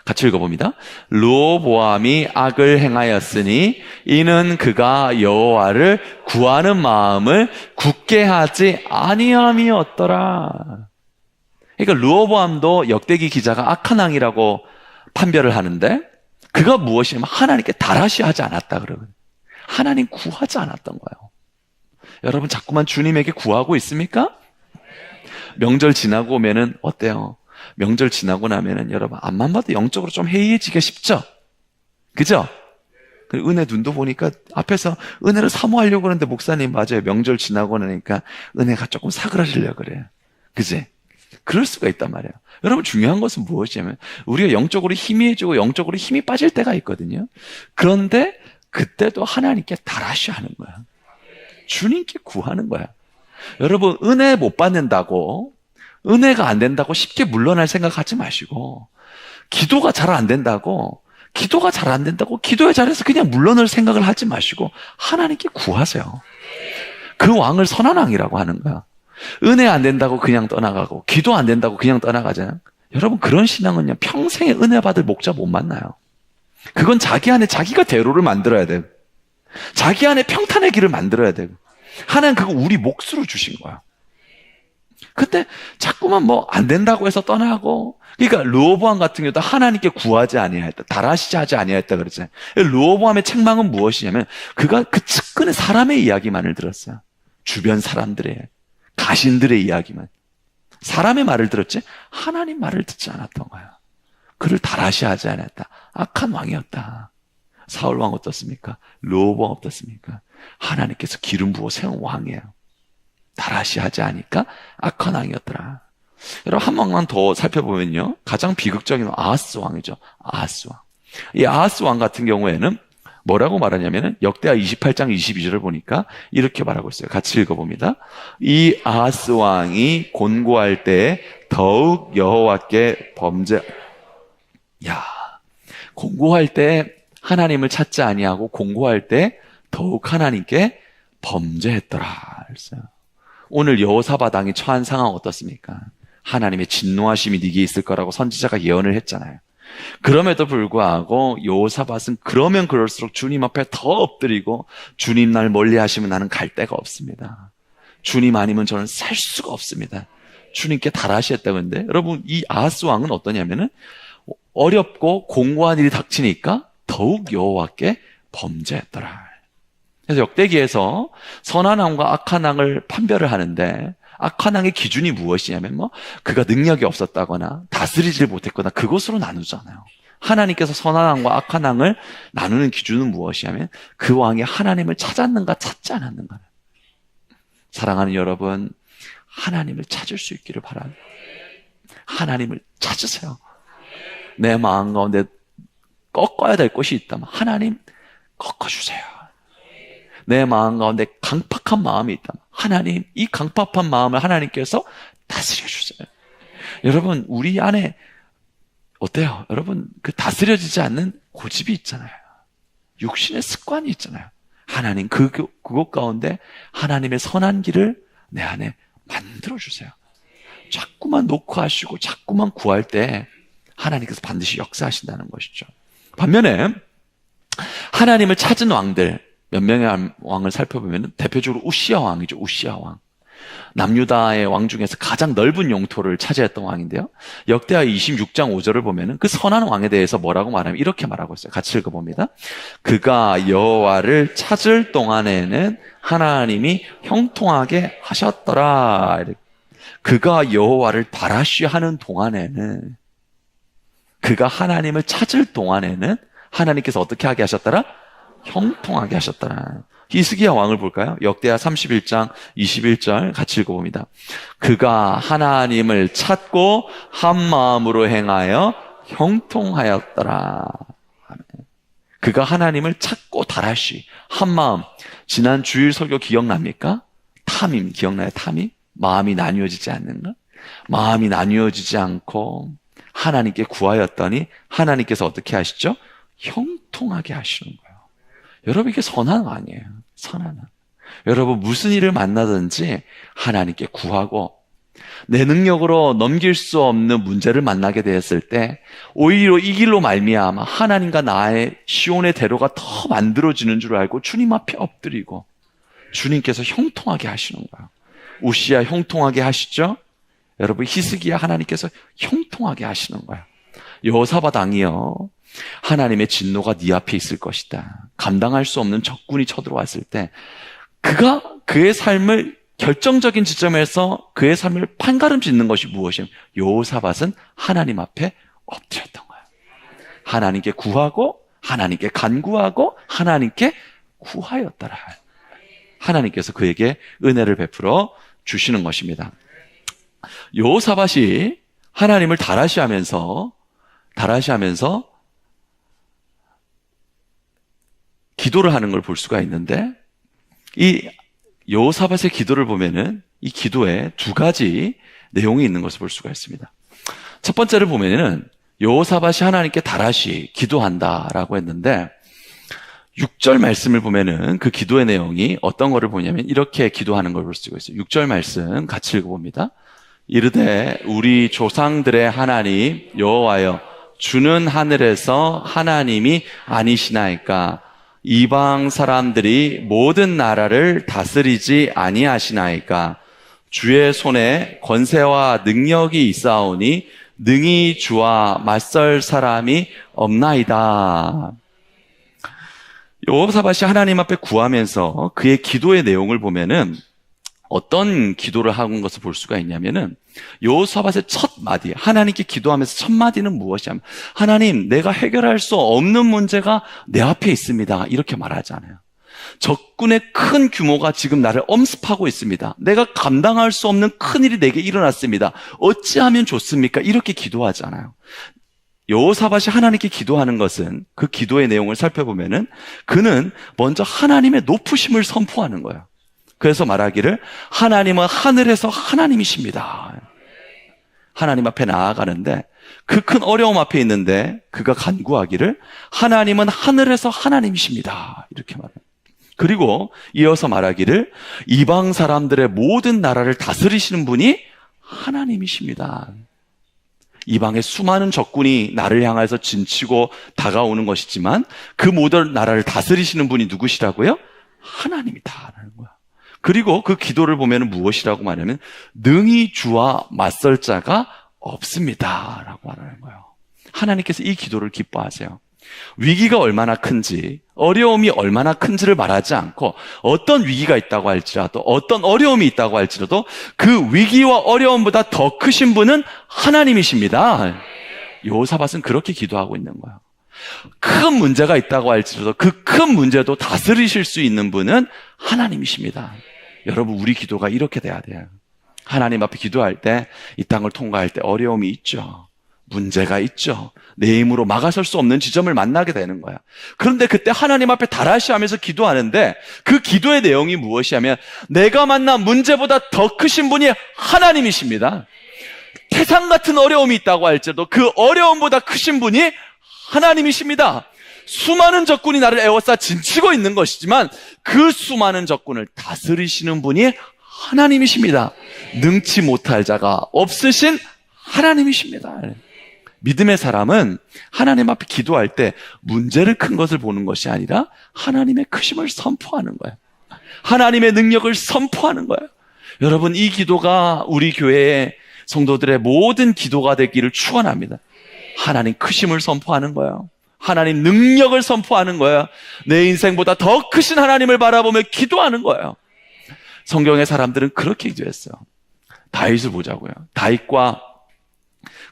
같이 읽어봅니다. 르호보암이 악을 행하였으니 이는 그가 여호와를 구하는 마음을 굳게 하지 아니함이었더라. 그러니까 르호보암도 역대기 기자가 악한 왕이라고 판별을 하는데 그가 무엇이냐면 하나님께 달하시 하지 않았다 그러거든요. 하나님 구하지 않았던 거예요. 여러분 자꾸만 주님에게 구하고 있습니까? 명절 지나고 오면은 어때요? 명절 지나고 나면은 여러분 앞만 봐도 영적으로 좀 해이해지기가 쉽죠? 그죠? 은혜 눈도 보니까 앞에서 은혜를 사모하려고 하는데 목사님 맞아요. 명절 지나고 나니까 은혜가 조금 사그라지려고 그래요. 그지? 그럴 수가 있단 말이에요. 여러분 중요한 것은 무엇이냐면 우리가 영적으로 희미해지고 영적으로 힘이 빠질 때가 있거든요. 그런데 그때도 하나님께 달하시 하는 거야. 주님께 구하는 거야. 여러분 은혜 못 받는다고 은혜가 안 된다고 쉽게 물러날 생각하지 마시고 기도가 잘 안 된다고 기도의 자리에서 그냥 물러날 생각을 하지 마시고 하나님께 구하세요. 그 왕을 선한 왕이라고 하는 거야. 은혜 안 된다고 그냥 떠나가고 기도 안 된다고 그냥 떠나가잖아요. 여러분 그런 신앙은요 평생에 은혜 받을 목자 못 만나요. 그건 자기 안에 자기가 대로를 만들어야 돼요. 자기 안에 평탄의 길을 만들어야 돼요. 하나님 그거 우리 몫으로 주신 거야. 근데 자꾸만 뭐 안 된다고 해서 떠나고 그러니까 르호보암 같은 경우도 하나님께 구하지 아니하였다. 달하시지 하지 아니하였다 그랬잖아요. 르호보암의 책망은 무엇이냐면 그가 그 측근의 사람의 이야기만을 들었어요. 주변 사람들의 가신들의 이야기만. 사람의 말을 들었지 하나님 말을 듣지 않았던 거야. 그를 달하시 하지 않았다. 악한 왕이었다. 사울 왕 어떻습니까? 르호보암 어떻습니까? 하나님께서 기름 부어 세운 왕이에요. 달하시 하지 않으니까 악한 왕이었더라. 여러분 한 왕만 더 살펴보면요. 가장 비극적인 아하스 왕이죠. 아하스 왕. 이 아하스 왕 같은 경우에는 뭐라고 말하냐면은 역대하 28장 22절을 보니까 이렇게 말하고 있어요. 같이 읽어봅니다. 이 아하스 왕이 곤고할 때 더욱 여호와께 곤고할 때 하나님을 찾지 아니하고 곤고할 때 더욱 하나님께 범죄했더라. 그랬어요. 오늘 여호사밧 왕이 처한 상황 어떻습니까? 하나님의 진노하심이 네게 있을 거라고 선지자가 예언을 했잖아요. 그럼에도 불구하고 여호사밧은 그러면 그럴수록 주님 앞에 더 엎드리고 주님 날 멀리 하시면 나는 갈 데가 없습니다. 주님 아니면 저는 살 수가 없습니다. 주님께 달하시했다고 했는데 여러분 이 아하스 왕은 어떠냐면은 어렵고 공고한 일이 닥치니까 더욱 여호와께 범죄했더라. 그래서 역대기에서 선한 왕과 악한 왕을 판별을 하는데 악한 왕의 기준이 무엇이냐면 그가 능력이 없었다거나 다스리질 못했거나 그것으로 나누잖아요. 하나님께서 선한 왕과 악한 왕을 나누는 기준은 무엇이냐면 그 왕이 하나님을 찾았는가 찾지 않았는가. 사랑하는 여러분, 하나님을 찾을 수 있기를 바랍니다. 하나님을 찾으세요. 내 마음 가운데 꺾어야 될 것이 있다면 하나님 꺾어주세요. 내 마음 가운데 강팍한 마음이 있다면 하나님 이 강팍한 마음을 하나님께서 다스려 주세요. 여러분 우리 안에 어때요? 여러분 그 다스려지지 않는 고집이 있잖아요. 육신의 습관이 있잖아요. 하나님 그것 가운데 하나님의 선한 길을 내 안에 만들어 주세요. 자꾸만 녹화하시고 자꾸만 구할 때 하나님께서 반드시 역사하신다는 것이죠. 반면에 하나님을 찾은 왕들 몇 명의 왕을 살펴보면 대표적으로 우시야 왕이죠. 우시야 왕. 남유다의 왕 중에서 가장 넓은 영토를 차지했던 왕인데요. 역대하 26장 5절을 보면 그 선한 왕에 대해서 뭐라고 말하면 이렇게 말하고 있어요. 같이 읽어봅니다. 그가 여호와를 찾을 동안에는 하나님이 형통하게 하셨더라. 그가 여호와를 달하시 하는 동안에는 그가 하나님을 찾을 동안에는 하나님께서 어떻게 하게 하셨더라? 형통하게 하셨더라. 히스기야 왕을 볼까요? 역대하 31장 21절 같이 읽어봅니다. 그가 하나님을 찾고 한 마음으로 행하여 형통하였더라. 그가 하나님을 찾고 달하시 한 마음. 지난 주일 설교 기억납니까? 탐임 기억나요? 탐임? 마음이 나뉘어지지 않는 것? 마음이 나뉘어지지 않고 하나님께 구하였더니 하나님께서 어떻게 하시죠? 형통하게 하시는 거예요. 여러분 이게 선한 왕이에요. 선한 왕. 여러분 무슨 일을 만나든지 하나님께 구하고 내 능력으로 넘길 수 없는 문제를 만나게 되었을 때 오히려 이 길로 말미암아 하나님과 나의 시온의 대로가 더 만들어지는 줄 알고 주님 앞에 엎드리고 주님께서 형통하게 하시는 거예요. 우시야 형통하게 하시죠? 여러분, 히스기야 하나님께서 형통하게 하시는 거예요. 여호사밧 왕이요, 하나님의 진노가 네 앞에 있을 것이다, 감당할 수 없는 적군이 쳐들어왔을 때 그가 그의 삶을 결정적인 지점에서 그의 삶을 판가름 짓는 것이 무엇이냐면, 여호사밧은 하나님 앞에 엎드렸던 거예요. 하나님께 구하고 하나님께 간구하고 하나님께 구하였더라. 하나님께서 그에게 은혜를 베풀어 주시는 것입니다. 여호사밧이 하나님을 달아시하면서 기도를 하는 걸 볼 수가 있는데, 이 여호사밧의 기도를 보면은 이 기도에 두 가지 내용이 있는 것을 볼 수가 있습니다. 첫 번째를 보면은 여호사밧이 하나님께 달아시 기도한다라고 했는데, 6절 말씀을 보면은 그 기도의 내용이 어떤 거를 보냐면 이렇게 기도하는 걸 볼 수가 있어요. 6절 말씀 같이 읽어봅니다. 이르되 우리 조상들의 하나님 여호와여, 주는 하늘에서 하나님이 아니시나이까? 이방 사람들이 모든 나라를 다스리지 아니하시나이까? 주의 손에 권세와 능력이 있사오니 능히 주와 맞설 사람이 없나이다. 여호사밧이 하나님 앞에 구하면서 그의 기도의 내용을 보면은 어떤 기도를 한 것을 볼 수가 있냐면은, 여호사밧의 첫 마디, 하나님께 기도하면서 첫 마디는 무엇이냐면, 하나님, 내가 해결할 수 없는 문제가 내 앞에 있습니다, 이렇게 말하잖아요. 적군의 큰 규모가 지금 나를 엄습하고 있습니다. 내가 감당할 수 없는 큰일이 내게 일어났습니다. 어찌하면 좋습니까? 이렇게 기도하잖아요. 여호사밧이 하나님께 기도하는 것은, 그 기도의 내용을 살펴보면은 그는 먼저 하나님의 높으심을 선포하는 거예요. 그래서 말하기를, 하나님은 하늘에서 하나님이십니다. 하나님 앞에 나아가는데, 그 큰 어려움 앞에 있는데 그가 간구하기를, 하나님은 하늘에서 하나님이십니다, 이렇게 말해요. 그리고 이어서 말하기를, 이방 사람들의 모든 나라를 다스리시는 분이 하나님이십니다. 이방의 수많은 적군이 나를 향해서 진치고 다가오는 것이지만 그 모든 나라를 다스리시는 분이 누구시라고요? 하나님이다라는 거야. 그리고 그 기도를 보면 무엇이라고 말하면, 능히 주와 맞설 자가 없습니다라고 말하는 거예요. 하나님께서 이 기도를 기뻐하세요. 위기가 얼마나 큰지, 어려움이 얼마나 큰지를 말하지 않고, 어떤 위기가 있다고 할지라도, 어떤 어려움이 있다고 할지라도 그 위기와 어려움보다 더 크신 분은 하나님이십니다. 여호사밧은 그렇게 기도하고 있는 거예요. 큰 문제가 있다고 할지라도 그 큰 문제도 다스리실 수 있는 분은 하나님이십니다. 여러분, 우리 기도가 이렇게 돼야 돼요. 하나님 앞에 기도할 때, 이 땅을 통과할 때 어려움이 있죠. 문제가 있죠. 내 힘으로 막아설 수 없는 지점을 만나게 되는 거야. 그런데 그때 하나님 앞에 달아시하면서 기도하는데, 그 기도의 내용이 무엇이냐면, 내가 만난 문제보다 더 크신 분이 하나님이십니다. 태산 같은 어려움이 있다고 할지라도 그 어려움보다 크신 분이 하나님이십니다. 수많은 적군이 나를 에워싸 진치고 있는 것이지만 그 수많은 적군을 다스리시는 분이 하나님이십니다. 능치 못할 자가 없으신 하나님이십니다. 믿음의 사람은 하나님 앞에 기도할 때 문제를 큰 것을 보는 것이 아니라 하나님의 크심을 선포하는 거예요. 하나님의 능력을 선포하는 거예요. 여러분, 이 기도가 우리 교회의 성도들의 모든 기도가 되기를 축원합니다. 하나님 크심을 선포하는 거예요. 하나님 능력을 선포하는 거예요. 내 인생보다 더 크신 하나님을 바라보며 기도하는 거예요. 성경의 사람들은 그렇게 기도했어요. 다윗을 보자고요. 다윗과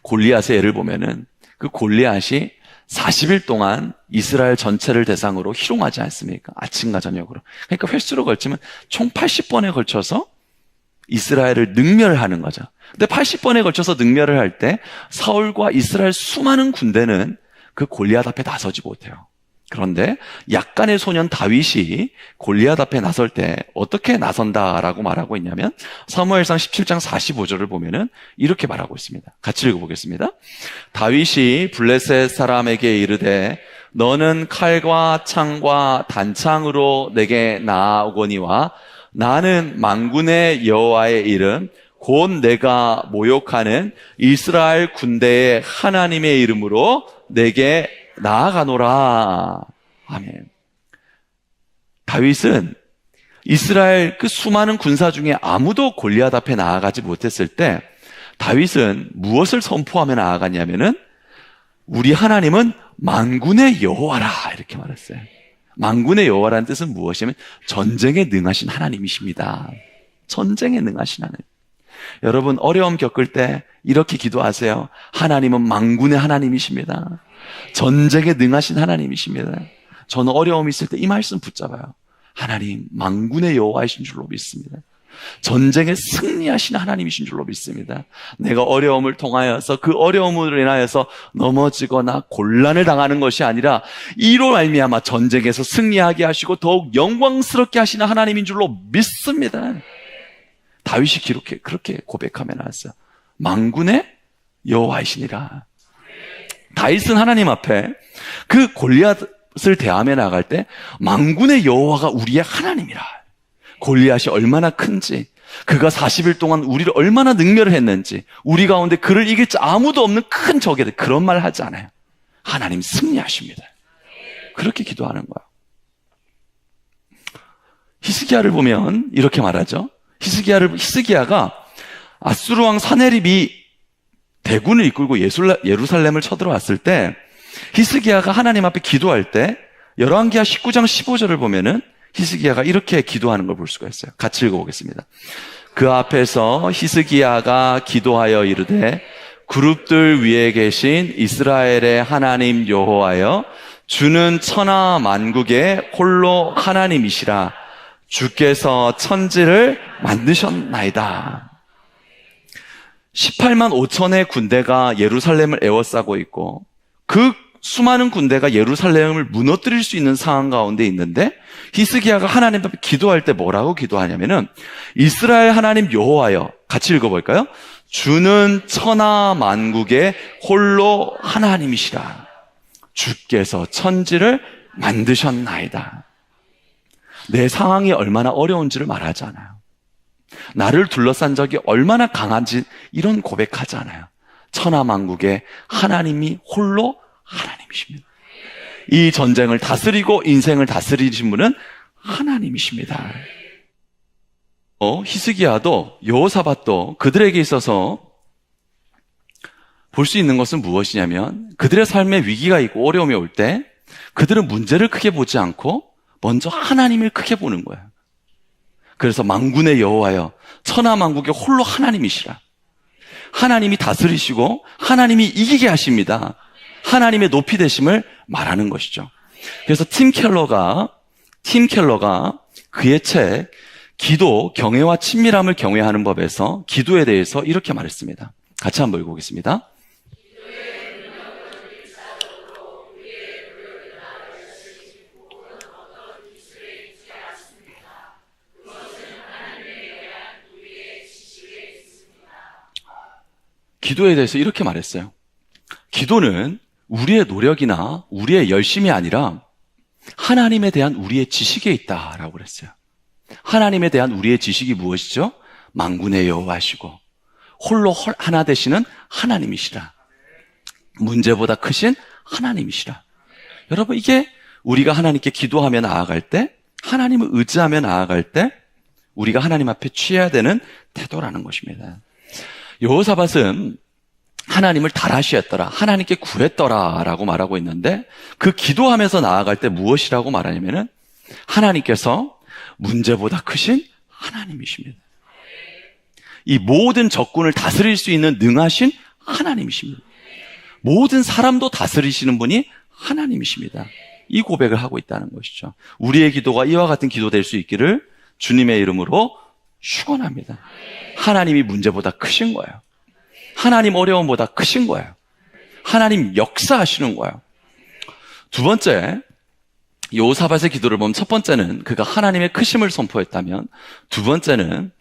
골리앗의 예를 보면은, 그 골리앗이 40일 동안 이스라엘 전체를 대상으로 희롱하지 않습니까? 아침과 저녁으로. 그러니까 횟수로 걸치면 총 80번에 걸쳐서 이스라엘을 능멸하는 거죠. 근데 80번에 걸쳐서 능멸을 할 때 사울과 이스라엘 수많은 군대는 그 골리앗 앞에 나서지 못해요. 그런데 약간의 소년 다윗이 골리앗 앞에 나설 때 어떻게 나선다라고 말하고 있냐면, 사무엘상 17장 45절을 보면은 이렇게 말하고 있습니다. 같이 읽어보겠습니다. 다윗이 블레셋 사람에게 이르되, 너는 칼과 창과 단창으로 내게 나아오거니와 나는 만군의 여호와의 이름 곧 내가 모욕하는 이스라엘 군대의 하나님의 이름으로 내게 나아가노라. 아멘. 다윗은 이스라엘 그 수많은 군사 중에 아무도 골리앗 앞에 나아가지 못했을 때 다윗은 무엇을 선포하며 나아갔냐면은 우리 하나님은 만군의 여호와라 이렇게 말했어요. 만군의 여호와라는 뜻은 무엇이냐면 전쟁에 능하신 하나님이십니다. 전쟁에 능하신 하나님. 여러분 어려움 겪을 때 이렇게 기도하세요. 하나님은 만군의 하나님이십니다. 전쟁에 능하신 하나님이십니다. 저는 어려움이 있을 때 이 말씀 붙잡아요. 하나님 만군의 여호와이신 줄로 믿습니다. 전쟁에 승리하신 하나님이신 줄로 믿습니다. 내가 어려움을 통하여서 그 어려움으로 인하여서 넘어지거나 곤란을 당하는 것이 아니라 이로 말미암아 전쟁에서 승리하게 하시고 더욱 영광스럽게 하시는 하나님인 줄로 믿습니다. 다윗이 그렇게 고백하며 나왔어요. 만군의 여호와이시니라. 다윗은 하나님 앞에 그 골리앗을 대하며 나갈 때 만군의 여호와가 우리의 하나님이라. 골리앗이 얼마나 큰지, 그가 40일 동안 우리를 얼마나 능멸을 했는지, 우리 가운데 그를 이길 자 아무도 없는 큰 적에 대해 그런 말 하지 않아요. 하나님 승리하십니다. 그렇게 기도하는 거예요. 히스기야를 보면 이렇게 말하죠. 히스기야가 아수르 왕 사네립이 대군을 이끌고 예루살렘을 쳐들어왔을 때 히스기야가 하나님 앞에 기도할 때 열왕기하 19장 15절을 보면은 히스기야가 이렇게 기도하는 걸 볼 수가 있어요. 같이 읽어보겠습니다. 그 앞에서 히스기야가 기도하여 이르되 그룹들 위에 계신 이스라엘의 하나님 여호와여 주는 천하 만국의 홀로 하나님이시라. 주께서 천지를 만드셨나이다. 18만 5천의 군대가 예루살렘을 에워싸고 있고 그 수많은 군대가 예루살렘을 무너뜨릴 수 있는 상황 가운데 있는데 히스기야가 하나님 앞에 기도할 때 뭐라고 기도하냐면은 이스라엘 하나님 여호와여, 같이 읽어볼까요? 주는 천하 만국의 홀로 하나님이시라. 주께서 천지를 만드셨나이다. 내 상황이 얼마나 어려운지를 말하지 않아요. 나를 둘러싼 적이 얼마나 강한지 이런 고백하지 않아요. 천하 만국의 하나님이 홀로 하나님이십니다. 이 전쟁을 다스리고 인생을 다스리신 분은 하나님이십니다. 히스기야도 여호사밧도 그들에게 있어서 볼 수 있는 것은 무엇이냐면 그들의 삶에 위기가 있고 어려움이 올 때 그들은 문제를 크게 보지 않고 먼저 하나님을 크게 보는 거예요. 그래서 만군의 여호와여 천하 만국의 홀로 하나님이시라. 하나님이 다스리시고 하나님이 이기게 하십니다. 하나님의 높이 되심을 말하는 것이죠. 그래서 팀 켈러가 그의 책 기도, 경외와 친밀함을 경외하는 법에서 기도에 대해서 이렇게 말했습니다. 같이 한번 읽어보겠습니다. 기도에 대해서 이렇게 말했어요. 기도는 우리의 노력이나 우리의 열심이 아니라 하나님에 대한 우리의 지식에 있다라고 그랬어요. 하나님에 대한 우리의 지식이 무엇이죠? 만군의 여호와시고 홀로 하나 되시는 하나님이시라. 문제보다 크신 하나님이시라. 여러분, 이게 우리가 하나님께 기도하며 나아갈 때, 하나님을 의지하며 나아갈 때 우리가 하나님 앞에 취해야 되는 태도라는 것입니다. 여호사밧은 하나님을 달아시했더라, 하나님께 구했더라 라고 말하고 있는데 그 기도하면서 나아갈 때 무엇이라고 말하냐면은 하나님께서 문제보다 크신 하나님이십니다. 이 모든 적군을 다스릴 수 있는 능하신 하나님이십니다. 모든 사람도 다스리시는 분이 하나님이십니다. 이 고백을 하고 있다는 것이죠. 우리의 기도가 이와 같은 기도 될 수 있기를 주님의 이름으로 축원합니다. 하나님이 문제보다 크신 거예요. 하나님 어려움보다 크신 거예요. 하나님 역사하시는 거예요. 두 번째, 여호사밧의 기도를 보면 첫 번째는 그가 하나님의 크심을 선포했다면 두 번째는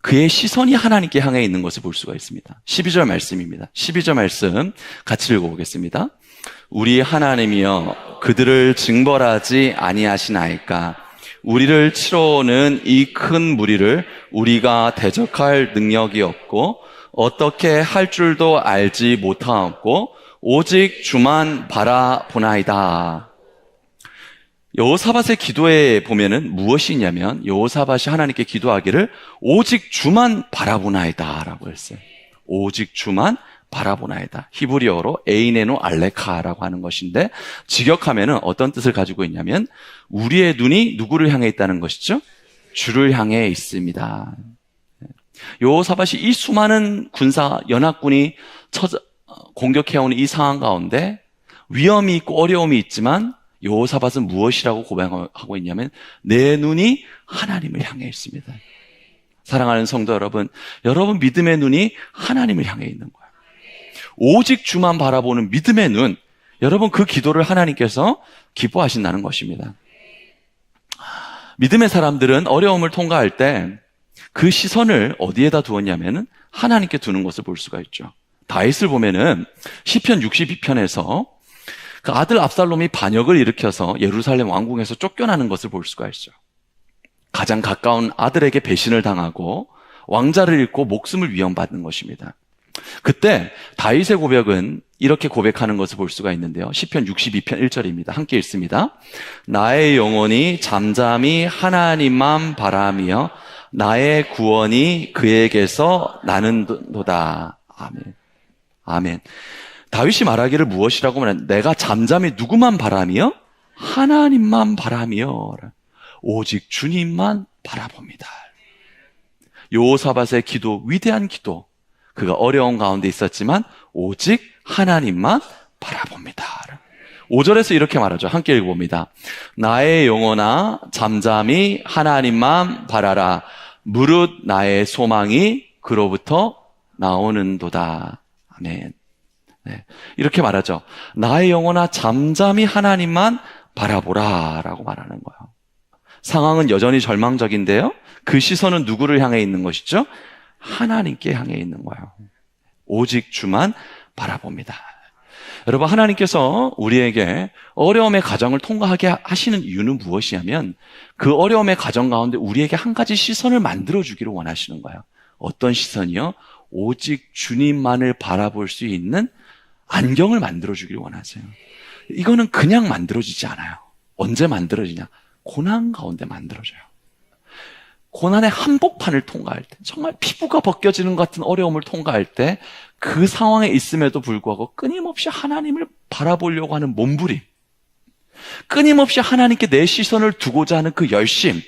그의 시선이 하나님께 향해 있는 것을 볼 수가 있습니다. 12절 말씀입니다. 12절 말씀 같이 읽어보겠습니다. 우리 하나님이여 그들을 징벌하지 아니하시나이까. 우리를 치러 오는 이 큰 무리를 우리가 대적할 능력이 없고 어떻게 할 줄도 알지 못하옵고 오직 주만 바라보나이다. 여호사밧의 기도에 보면은 무엇이 있냐면 여호사밧이 하나님께 기도하기를 오직 주만 바라보나이다 라고 했어요. 오직 주만 바라보나이다. 히브리어로 에이네노 알레카라고 하는 것인데 직역하면은 어떤 뜻을 가지고 있냐면 우리의 눈이 누구를 향해 있다는 것이죠? 주를 향해 있습니다. 여호사밧이 이 수많은 군사 연합군이 공격해오는 이 상황 가운데 위험이 있고 어려움이 있지만 여호사밧은 무엇이라고 고백하고 있냐면 내 눈이 하나님을 향해 있습니다. 사랑하는 성도 여러분, 여러분 믿음의 눈이 하나님을 향해 있는 거예요. 오직 주만 바라보는 믿음의 눈, 여러분 그 기도를 하나님께서 기뻐하신다는 것입니다. 믿음의 사람들은 어려움을 통과할 때 그 시선을 어디에다 두었냐면은 하나님께 두는 것을 볼 수가 있죠. 다윗을 보면은 시편 62편에서 그 아들 압살롬이 반역을 일으켜서 예루살렘 왕궁에서 쫓겨나는 것을 볼 수가 있어요. 가장 가까운 아들에게 배신을 당하고 왕자를 잃고 목숨을 위협받는 것입니다. 그때 다윗의 고백은 이렇게 고백하는 것을 볼 수가 있는데요. 시편 62편 1절입니다. 함께 읽습니다. 나의 영혼이 잠잠히 하나님만 바라며 나의 구원이 그에게서 나는도다. 아멘. 아멘. 다윗이 말하기를 무엇이라고 말하면 내가 잠잠히 누구만 바라며 하나님만 바라며 오직 주님만 바라봅니다. 여호사밧의 기도, 위대한 기도. 그가 어려운 가운데 있었지만 오직 하나님만 바라봅니다. 5절에서 이렇게 말하죠. 함께 읽어봅니다. 나의 영혼아 잠잠히 하나님만 바라라. 무릇 나의 소망이 그로부터 나오는도다. 아멘. 네, 이렇게 말하죠. 나의 영혼아 잠잠히 하나님만 바라보라 라고 말하는 거예요. 상황은 여전히 절망적인데요. 그 시선은 누구를 향해 있는 것이죠? 하나님께 향해 있는 거예요. 오직 주만 바라봅니다. 여러분, 하나님께서 우리에게 어려움의 과정을 통과하게 하시는 이유는 무엇이냐면 그 어려움의 과정 가운데 우리에게 한 가지 시선을 만들어주기를 원하시는 거예요. 어떤 시선이요? 오직 주님만을 바라볼 수 있는 안경을 만들어주기를 원하세요. 이거는 그냥 만들어지지 않아요. 언제 만들어지냐? 고난 가운데 만들어져요. 고난의 한복판을 통과할 때, 정말 피부가 벗겨지는 것 같은 어려움을 통과할 때 그 상황에 있음에도 불구하고 끊임없이 하나님을 바라보려고 하는 몸부림, 끊임없이 하나님께 내 시선을 두고자 하는 그 열심,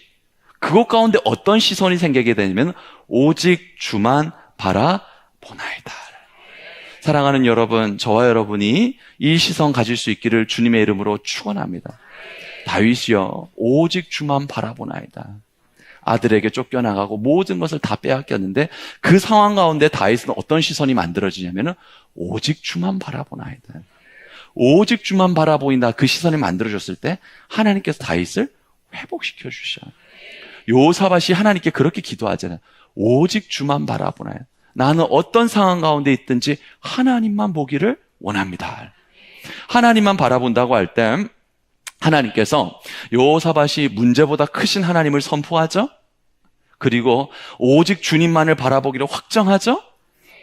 그것 가운데 어떤 시선이 생기게 되냐면 오직 주만 바라보나이다. 사랑하는 여러분, 저와 여러분이 이 시선 가질 수 있기를 주님의 이름으로 축원합니다. 다윗이요, 오직 주만 바라보나이다. 아들에게 쫓겨나가고 모든 것을 다 빼앗겼는데 그 상황 가운데 다윗은 어떤 시선이 만들어지냐면 오직 주만 바라보나이다. 오직 주만 바라보인다. 그 시선이 만들어졌을 때 하나님께서 다윗을 회복시켜 주셔요. 여호사밧이 하나님께 그렇게 기도하잖아요. 오직 주만 바라보나이다. 나는 어떤 상황 가운데 있든지 하나님만 보기를 원합니다. 하나님만 바라본다고 할 때 하나님께서 여호사밧이 문제보다 크신 하나님을 선포하죠. 그리고 오직 주님만을 바라보기를 확정하죠.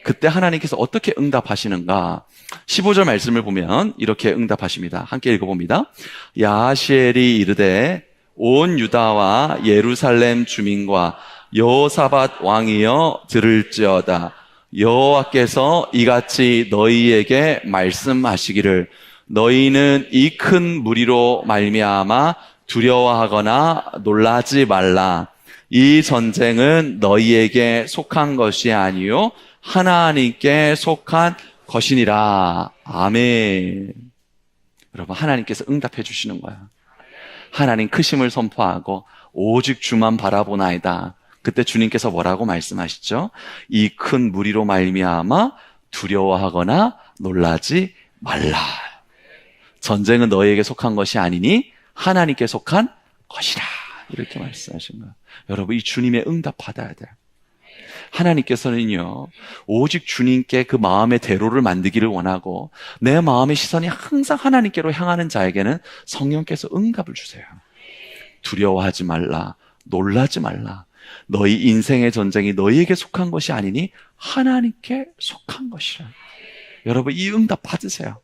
그때 하나님께서 어떻게 응답하시는가? 15절 말씀을 보면 이렇게 응답하십니다. 함께 읽어봅니다. 야하시엘이 이르되 온 유다와 예루살렘 주민과 여호사밧 왕이여 들을지어다. 여호와께서 이같이 너희에게 말씀하시기를 너희는 이 큰 무리로 말미암아 두려워하거나 놀라지 말라. 이 전쟁은 너희에게 속한 것이 아니요 하나님께 속한 것이니라. 아멘. 여러분, 하나님께서 응답해 주시는 거야. 하나님 크심을 선포하고 오직 주만 바라보나이다. 그때 주님께서 뭐라고 말씀하시죠? 이 큰 무리로 말미암아 두려워하거나 놀라지 말라. 전쟁은 너희에게 속한 것이 아니니 하나님께 속한 것이라. 이렇게 말씀하신 거예요. 여러분, 이 주님의 응답 받아야 돼요. 하나님께서는요, 오직 주님께 그 마음의 대로를 만들기를 원하고 내 마음의 시선이 항상 하나님께로 향하는 자에게는 성령께서 응답을 주세요. 두려워하지 말라, 놀라지 말라. 너희 인생의 전쟁이 너희에게 속한 것이 아니니 하나님께 속한 것이라. 여러분, 이 응답 받으세요.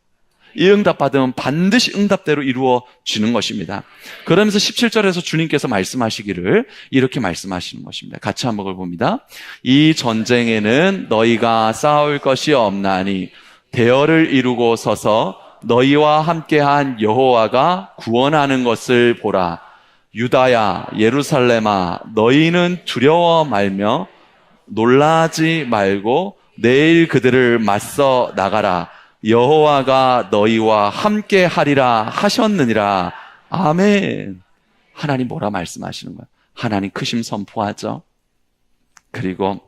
이 응답 받으면 반드시 응답대로 이루어지는 것입니다. 그러면서 17절에서 주님께서 말씀하시기를 이렇게 말씀하시는 것입니다. 같이 한번 봅니다. 이 전쟁에는 너희가 싸울 것이 없나니 대열을 이루고 서서 너희와 함께한 여호와가 구원하는 것을 보라. 유다야 예루살렘아 너희는 두려워 말며 놀라지 말고 내일 그들을 맞서 나가라. 여호와가 너희와 함께 하리라 하셨느니라. 아멘. 하나님 뭐라 말씀하시는 거예요? 하나님 크심 선포하죠. 그리고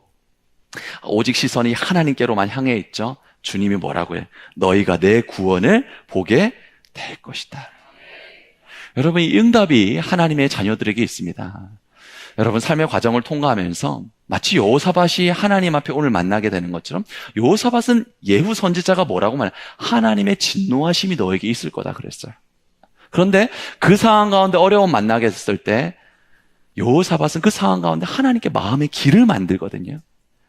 오직 시선이 하나님께로만 향해 있죠. 주님이 뭐라고 해? 너희가 내 구원을 보게 될 것이다. 여러분, 이 응답이 하나님의 자녀들에게 있습니다. 여러분, 삶의 과정을 통과하면서 마치 여호사밧이 하나님 앞에 오늘 만나게 되는 것처럼 여호사밧은 예후 선지자가 뭐라고 말해요? 하나님의 진노하심이 너에게 있을 거다 그랬어요. 그런데 그 상황 가운데 어려움 만나게 됐을 때 여호사밧은 그 상황 가운데 하나님께 마음의 길을 만들거든요.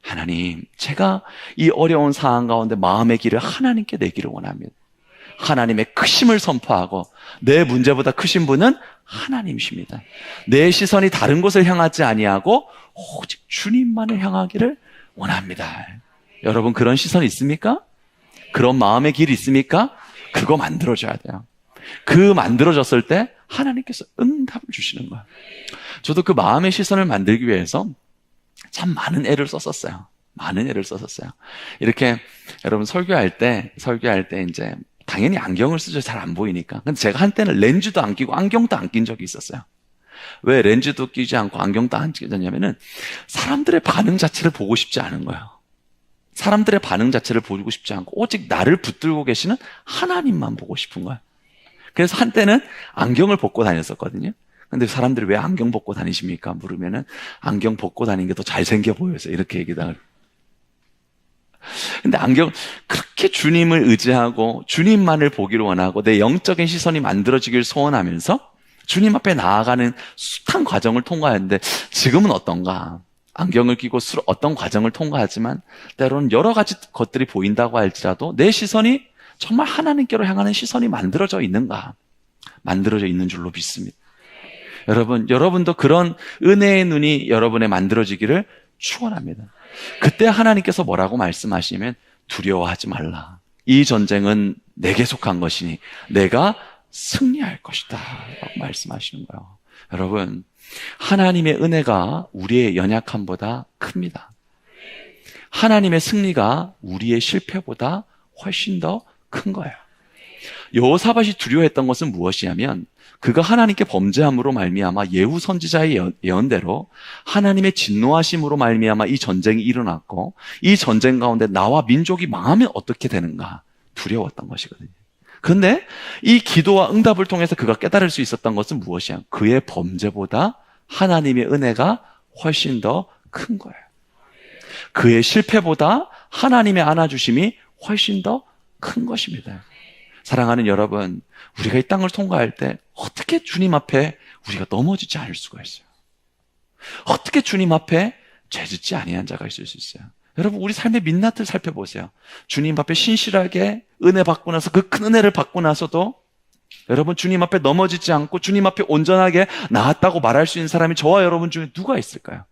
하나님, 제가 이 어려운 상황 가운데 마음의 길을 하나님께 내기를 원합니다. 하나님의 크심을 선포하고 내 문제보다 크신 분은 하나님이십니다. 내 시선이 다른 곳을 향하지 아니하고 오직 주님만을 향하기를 원합니다. 여러분, 그런 시선이 있습니까? 그런 마음의 길이 있습니까? 그거 만들어줘야 돼요. 그 만들어졌을 때 하나님께서 응답을 주시는 거예요. 저도 그 마음의 시선을 만들기 위해서 참 많은 애를 썼었어요. 많은 애를 썼었어요. 이렇게 여러분 설교할 때 이제 당연히 안경을 쓰죠. 잘 안 보이니까. 근데 제가 한때는 렌즈도 안 끼고 안경도 안 낀 적이 있었어요. 왜 렌즈도 끼지 않고 안경도 안 끼냐면은 사람들의 반응 자체를 보고 싶지 않은 거예요. 사람들의 반응 자체를 보고 싶지 않고 오직 나를 붙들고 계시는 하나님만 보고 싶은 거예요. 그래서 한때는 안경을 벗고 다녔었거든요. 근데 사람들이 왜 안경 벗고 다니십니까? 물으면은 안경 벗고 다니는 게 더 잘생겨 보여서 이렇게 얘기다. 근데 그렇게 주님을 의지하고 주님만을 보기를 원하고 내 영적인 시선이 만들어지길 소원하면서 주님 앞에 나아가는 숱한 과정을 통과했는데 지금은 어떤가? 안경을 끼고 어떤 과정을 통과하지만 때로는 여러 가지 것들이 보인다고 할지라도 내 시선이 정말 하나님께로 향하는 시선이 만들어져 있는가? 만들어져 있는 줄로 믿습니다. 여러분도 그런 은혜의 눈이 여러분에 만들어지기를 축원합니다. 그때 하나님께서 뭐라고 말씀하시면 두려워하지 말라. 이 전쟁은 내게 속한 것이니 내가 승리할 것이다 라고 말씀하시는 거예요. 여러분, 하나님의 은혜가 우리의 연약함보다 큽니다. 하나님의 승리가 우리의 실패보다 훨씬 더 큰 거예요. 여호사밧이 두려워했던 것은 무엇이냐면 그가 하나님께 범죄함으로 말미암아 예후 선지자의 예언대로 하나님의 진노하심으로 말미암아 이 전쟁이 일어났고 이 전쟁 가운데 나와 민족이 망하면 어떻게 되는가 두려웠던 것이거든요. 그런데 이 기도와 응답을 통해서 그가 깨달을 수 있었던 것은 무엇이냐? 그의 범죄보다 하나님의 은혜가 훨씬 더 큰 거예요. 그의 실패보다 하나님의 안아주심이 훨씬 더 큰 것입니다. 사랑하는 여러분, 우리가 이 땅을 통과할 때 어떻게 주님 앞에 우리가 넘어지지 않을 수가 있어요? 어떻게 주님 앞에 죄짓지 아니한 자가 있을 수 있어요? 여러분, 우리 삶의 민낯을 살펴보세요. 주님 앞에 신실하게 은혜 받고 나서 그 큰 은혜를 받고 나서도 여러분 주님 앞에 넘어지지 않고 주님 앞에 온전하게 나았다고 말할 수 있는 사람이 저와 여러분 중에 누가 있을까요?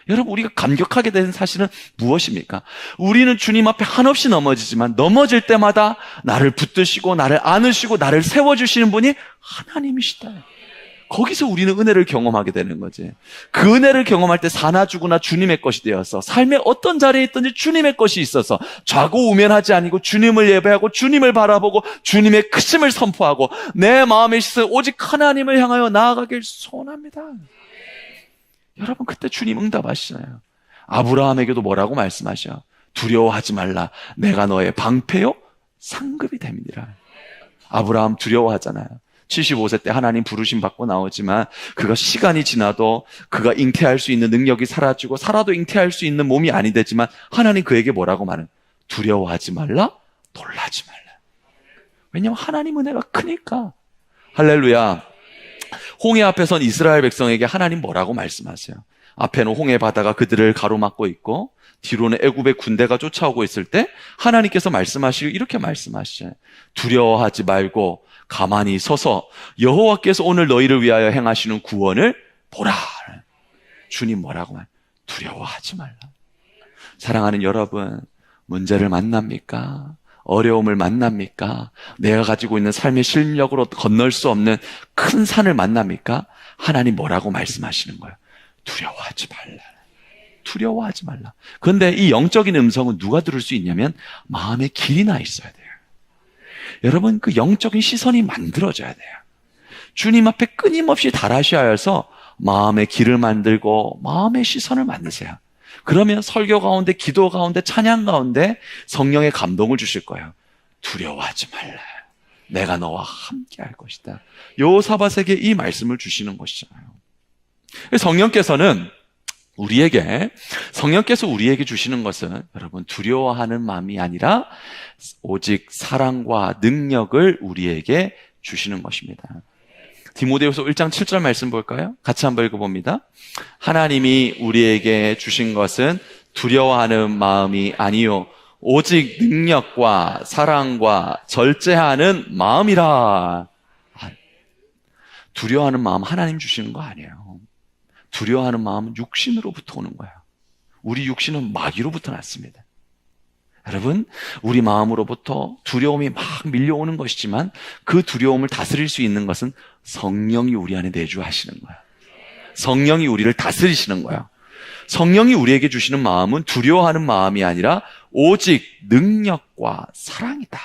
여러분, 우리가 감격하게 되는 사실은 무엇입니까? 우리는 주님 앞에 한없이 넘어지지만 넘어질 때마다 나를 붙드시고 나를 안으시고 나를 세워주시는 분이 하나님이시다. 거기서 우리는 은혜를 경험하게 되는 거지. 그 은혜를 경험할 때 사나 죽으나 주님의 것이 되어서 삶의 어떤 자리에 있든지 주님의 것이 있어서 좌고우면하지 아니고 주님을 예배하고 주님을 바라보고 주님의 크심을 선포하고 내 마음의 시선 오직 하나님을 향하여 나아가길 소원합니다. 여러분, 그때 주님 응답하시잖아요. 아브라함에게도 뭐라고 말씀하셔? 두려워하지 말라. 내가 너의 방패요 상급이 됨이니라. 아브라함 두려워하잖아요. 75세 때 하나님 부르심 받고 나오지만 그가 시간이 지나도 그가 잉태할 수 있는 능력이 사라지고 살아도 잉태할 수 있는 몸이 아니 되지만 하나님 그에게 뭐라고 말은? 두려워하지 말라, 놀라지 말라. 왜냐하면 하나님 은혜가 크니까. 할렐루야. 홍해 앞에 선 이스라엘 백성에게 하나님 뭐라고 말씀하세요? 앞에는 홍해 바다가 그들을 가로막고 있고 뒤로는 애굽의 군대가 쫓아오고 있을 때 하나님께서 말씀하시고 이렇게 말씀하시잖아요. 두려워하지 말고 가만히 서서 여호와께서 오늘 너희를 위하여 행하시는 구원을 보라. 주님 뭐라고 말? 두려워하지 말라. 사랑하는 여러분, 문제를 만납니까? 어려움을 만납니까? 내가 가지고 있는 삶의 실력으로 건널 수 없는 큰 산을 만납니까? 하나님 뭐라고 말씀하시는 거예요? 두려워하지 말라. 두려워하지 말라. 그런데 이 영적인 음성은 누가 들을 수 있냐면 마음에 길이 나 있어야 돼요. 여러분, 그 영적인 시선이 만들어져야 돼요. 주님 앞에 끊임없이 달하셔야 해서 마음의 길을 만들고 마음의 시선을 만드세요. 그러면 설교 가운데, 기도 가운데, 찬양 가운데 성령의 감동을 주실 거예요. 두려워하지 말라. 내가 너와 함께 할 것이다. 여호사밧에게 이 말씀을 주시는 것이잖아요. 성령께서 우리에게 주시는 것은 여러분 두려워하는 마음이 아니라 오직 사랑과 능력을 우리에게 주시는 것입니다. 디모데후서 1장 7절 말씀 볼까요? 같이 한번 읽어봅니다. 하나님이 우리에게 주신 것은 두려워하는 마음이 아니요 오직 능력과 사랑과 절제하는 마음이라. 두려워하는 마음 하나님 주시는 거 아니에요. 두려워하는 마음은 육신으로부터 오는 거예요. 우리 육신은 마귀로부터 났습니다. 여러분, 우리 마음으로부터 두려움이 막 밀려오는 것이지만 그 두려움을 다스릴 수 있는 것은 성령이 우리 안에 내주하시는 거예요. 성령이 우리를 다스리시는 거예요. 성령이 우리에게 주시는 마음은 두려워하는 마음이 아니라 오직 능력과 사랑이다.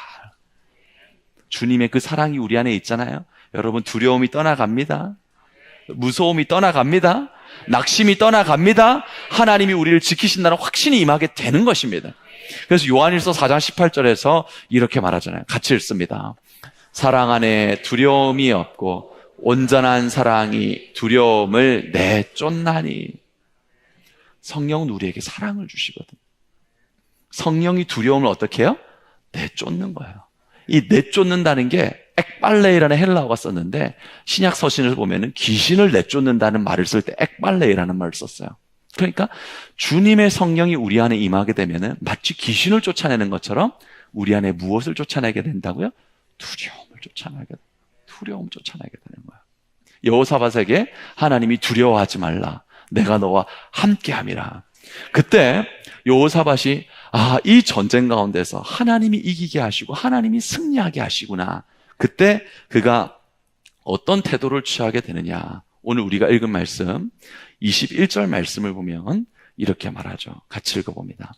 주님의 그 사랑이 우리 안에 있잖아요. 여러분, 두려움이 떠나갑니다. 무서움이 떠나갑니다. 낙심이 떠나갑니다. 하나님이 우리를 지키신다는 확신이 임하게 되는 것입니다. 그래서 요한일서 4장 18절에서 이렇게 말하잖아요. 같이 읽습니다. 사랑 안에 두려움이 없고 온전한 사랑이 두려움을 내쫓나니. 성령은 우리에게 사랑을 주시거든요. 성령이 두려움을 어떻게 해요? 내쫓는 거예요. 이 내쫓는다는 게 액발레이라는 헬라어가 썼는데 신약 서신을 보면은 귀신을 내쫓는다는 말을 쓸 때 액발레이라는 말을 썼어요. 그러니까 주님의 성령이 우리 안에 임하게 되면은 마치 귀신을 쫓아내는 것처럼 우리 안에 무엇을 쫓아내게 된다고요? 두려움을 쫓아내게 되는 거예요. 여호사밧에게 하나님이 두려워하지 말라. 내가 너와 함께함이라. 그때 여호사밧이 이 전쟁 가운데서 하나님이 이기게 하시고 하나님이 승리하게 하시구나. 그때 그가 어떤 태도를 취하게 되느냐. 오늘 우리가 읽은 말씀 21절 말씀을 보면 이렇게 말하죠. 같이 읽어봅니다.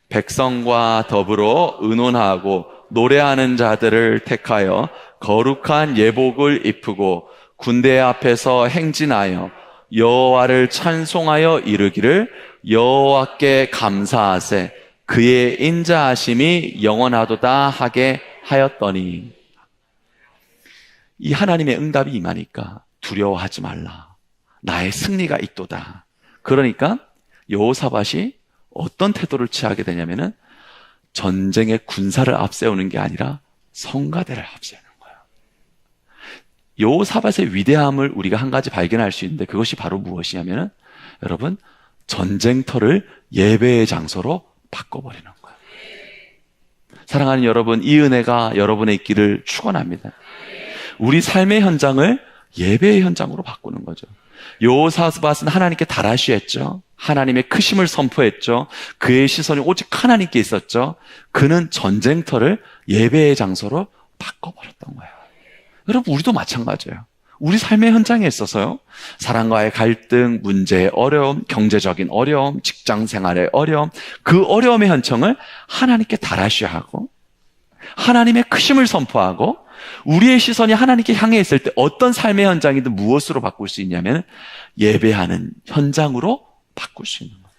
백성과 더불어 의논하고 노래하는 자들을 택하여 거룩한 예복을 입히고 군대 앞에서 행진하여 여호와를 찬송하여 이르기를 여호와께 감사하세 그의 인자하심이 영원하도다 하게 하였더니. 이 하나님의 응답이 임하니까 두려워하지 말라. 나의 승리가 있도다. 그러니까 여호사밧이 어떤 태도를 취하게 되냐면은 전쟁의 군사를 앞세우는 게 아니라 성가대를 앞세우는 거예요. 여호사밧의 위대함을 우리가 한 가지 발견할 수 있는데 그것이 바로 무엇이냐면은 여러분 전쟁터를 예배의 장소로 바꿔버리는 거예요. 사랑하는 여러분, 이 은혜가 여러분의 있기를 축원합니다. 우리 삶의 현장을 예배의 현장으로 바꾸는 거죠. 여호사밧은 하나님께 달아시했죠. 하나님의 크심을 선포했죠. 그의 시선이 오직 하나님께 있었죠. 그는 전쟁터를 예배의 장소로 바꿔버렸던 거예요. 여러분, 우리도 마찬가지예요. 우리 삶의 현장에 있어서요, 사랑과의 갈등, 문제의 어려움, 경제적인 어려움, 직장 생활의 어려움, 그 어려움의 현장을 하나님께 달아셔야 하고 하나님의 크심을 선포하고 우리의 시선이 하나님께 향해 있을 때 어떤 삶의 현장이든 무엇으로 바꿀 수 있냐면 예배하는 현장으로 바꿀 수 있는 거예요.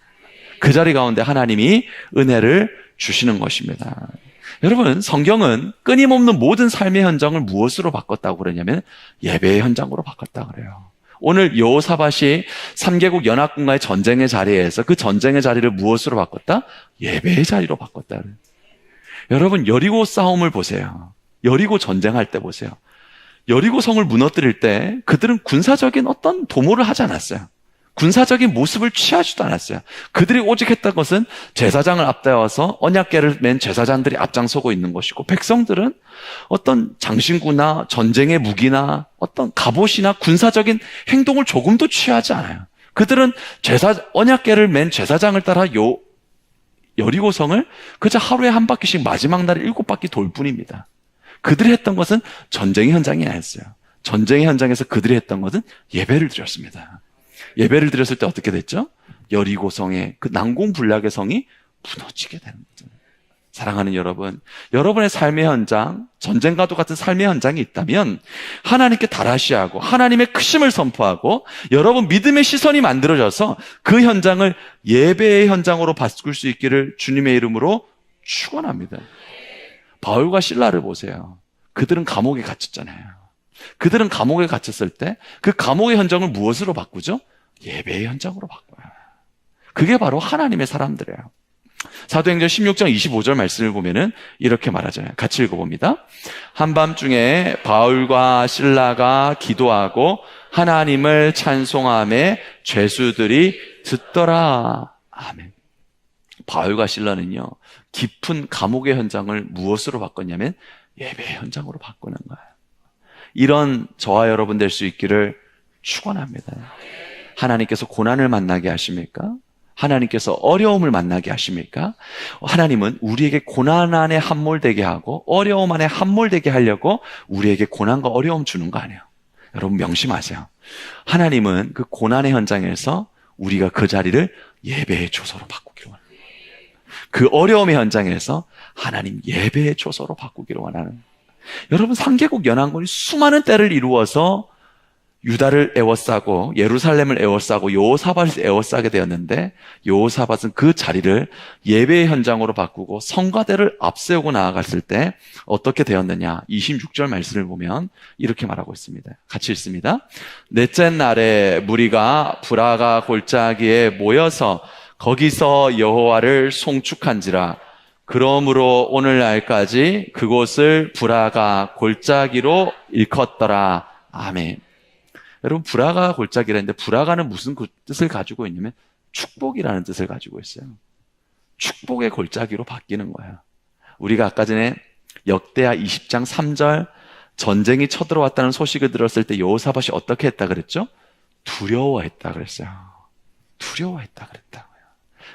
그 자리 가운데 하나님이 은혜를 주시는 것입니다. 여러분, 성경은 끊임없는 모든 삶의 현장을 무엇으로 바꿨다고 그러냐면 예배의 현장으로 바꿨다고 그래요. 오늘 여호사밧이 3개국 연합군과의 전쟁의 자리에서 그 전쟁의 자리를 무엇으로 바꿨다? 예배의 자리로 바꿨다 그래요. 여러분, 여리고 싸움을 보세요. 여리고 전쟁할 때 보세요. 여리고 성을 무너뜨릴 때 그들은 군사적인 어떤 도모를 하지 않았어요. 군사적인 모습을 취하지도 않았어요. 그들이 오직 했던 것은 제사장을 앞세워서 언약궤를 맨 제사장들이 앞장서고 있는 것이고, 백성들은 어떤 장신구나 전쟁의 무기나 어떤 갑옷이나 군사적인 행동을 조금도 취하지 않아요. 그들은 언약궤를 맨 제사장을 따라 여리고성을 그저 하루에 한 바퀴씩 마지막 날에 7바퀴 돌 뿐입니다. 그들이 했던 것은 전쟁의 현장이 아니었어요. 전쟁의 현장에서 그들이 했던 것은 예배를 드렸습니다. 예배를 드렸을 때 어떻게 됐죠? 여리고성의 그 난공불락의 성이 무너지게 되는 거죠. 사랑하는 여러분, 여러분의 삶의 현장, 전쟁과도 같은 삶의 현장이 있다면 하나님께 달아시하고 하나님의 크심을 선포하고 여러분 믿음의 시선이 만들어져서 그 현장을 예배의 현장으로 바꿀 수 있기를 주님의 이름으로 축원합니다. 바울과 실라를 보세요. 그들은 감옥에 갇혔잖아요. 그들은 감옥에 갇혔을 때 그 감옥의 현장을 무엇으로 바꾸죠? 예배의 현장으로 바꿔요. 그게 바로 하나님의 사람들이에요. 사도행전 16장 25절 말씀을 보면은 이렇게 말하잖아요. 같이 읽어봅니다. 한밤중에 바울과 실라가 기도하고 하나님을 찬송하며 죄수들이 듣더라. 아멘. 바울과 실라는요, 깊은 감옥의 현장을 무엇으로 바꿨냐면 예배의 현장으로 바꾸는 거예요. 이런 저와 여러분 될 수 있기를 축원합니다. 하나님께서 고난을 만나게 하십니까? 하나님께서 어려움을 만나게 하십니까? 하나님은 우리에게 고난 안에 함몰되게 하고 어려움 안에 함몰되게 하려고 우리에게 고난과 어려움 주는 거 아니에요. 여러분 명심하세요. 하나님은 그 고난의 현장에서 우리가 그 자리를 예배의 초소로 바꾸기를 원합니다. 그 어려움의 현장에서 하나님 예배의 초소로 바꾸기를 원하는, 여러분 상개국 연합군이 수많은 때를 이루어서 유다를 에워싸고 예루살렘을 에워싸고 여호사밧을 에워싸게 되었는데, 여호사밧은 그 자리를 예배의 현장으로 바꾸고 성가대를 앞세우고 나아갔을 때 어떻게 되었느냐, 26절 말씀을 보면 이렇게 말하고 있습니다. 같이 읽습니다. 넷째 날에 무리가 브라가 골짜기에 모여서 거기서 여호와를 송축한지라. 그러므로 오늘날까지 그곳을 브라가 골짜기로 일컫더라. 아멘. 여러분, 브라가 골짜기라는데 브라가는 무슨 뜻을 가지고 있냐면 축복이라는 뜻을 가지고 있어요. 축복의 골짜기로 바뀌는 거예요. 우리가 아까 전에 역대하 20장 3절 전쟁이 쳐들어왔다는 소식을 들었을 때 여호사밧이 어떻게 했다 그랬죠? 두려워했다 그랬어요. 두려워했다 그랬다고요.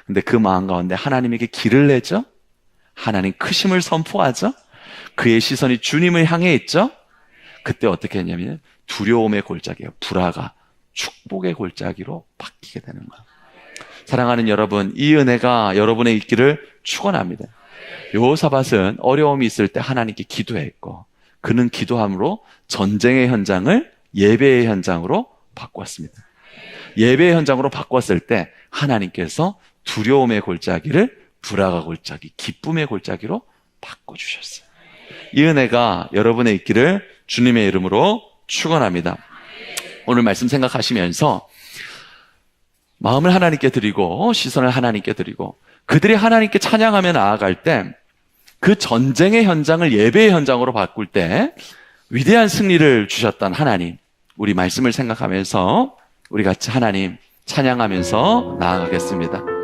근데 그 마음 가운데 하나님에게 길을 내죠? 하나님 크심을 선포하죠? 그의 시선이 주님을 향해 있죠? 그때 어떻게 했냐면 두려움의 골짜기예요. 브라가 축복의 골짜기로 바뀌게 되는 거예요. 사랑하는 여러분, 이 은혜가 여러분의 있기를 축원합니다. 여호사밧은 어려움이 있을 때 하나님께 기도했고, 그는 기도함으로 전쟁의 현장을 예배의 현장으로 바꿨습니다. 예배의 현장으로 바꿨을 때 하나님께서 두려움의 골짜기를 브라가 골짜기, 기쁨의 골짜기로 바꿔주셨어요. 이 은혜가 여러분의 있기를 주님의 이름으로 축원합니다. 오늘 말씀 생각하시면서 마음을 하나님께 드리고 시선을 하나님께 드리고 그들이 하나님께 찬양하며 나아갈 때 그 전쟁의 현장을 예배의 현장으로 바꿀 때 위대한 승리를 주셨던 하나님, 우리 말씀을 생각하면서 우리 같이 하나님 찬양하면서 나아가겠습니다.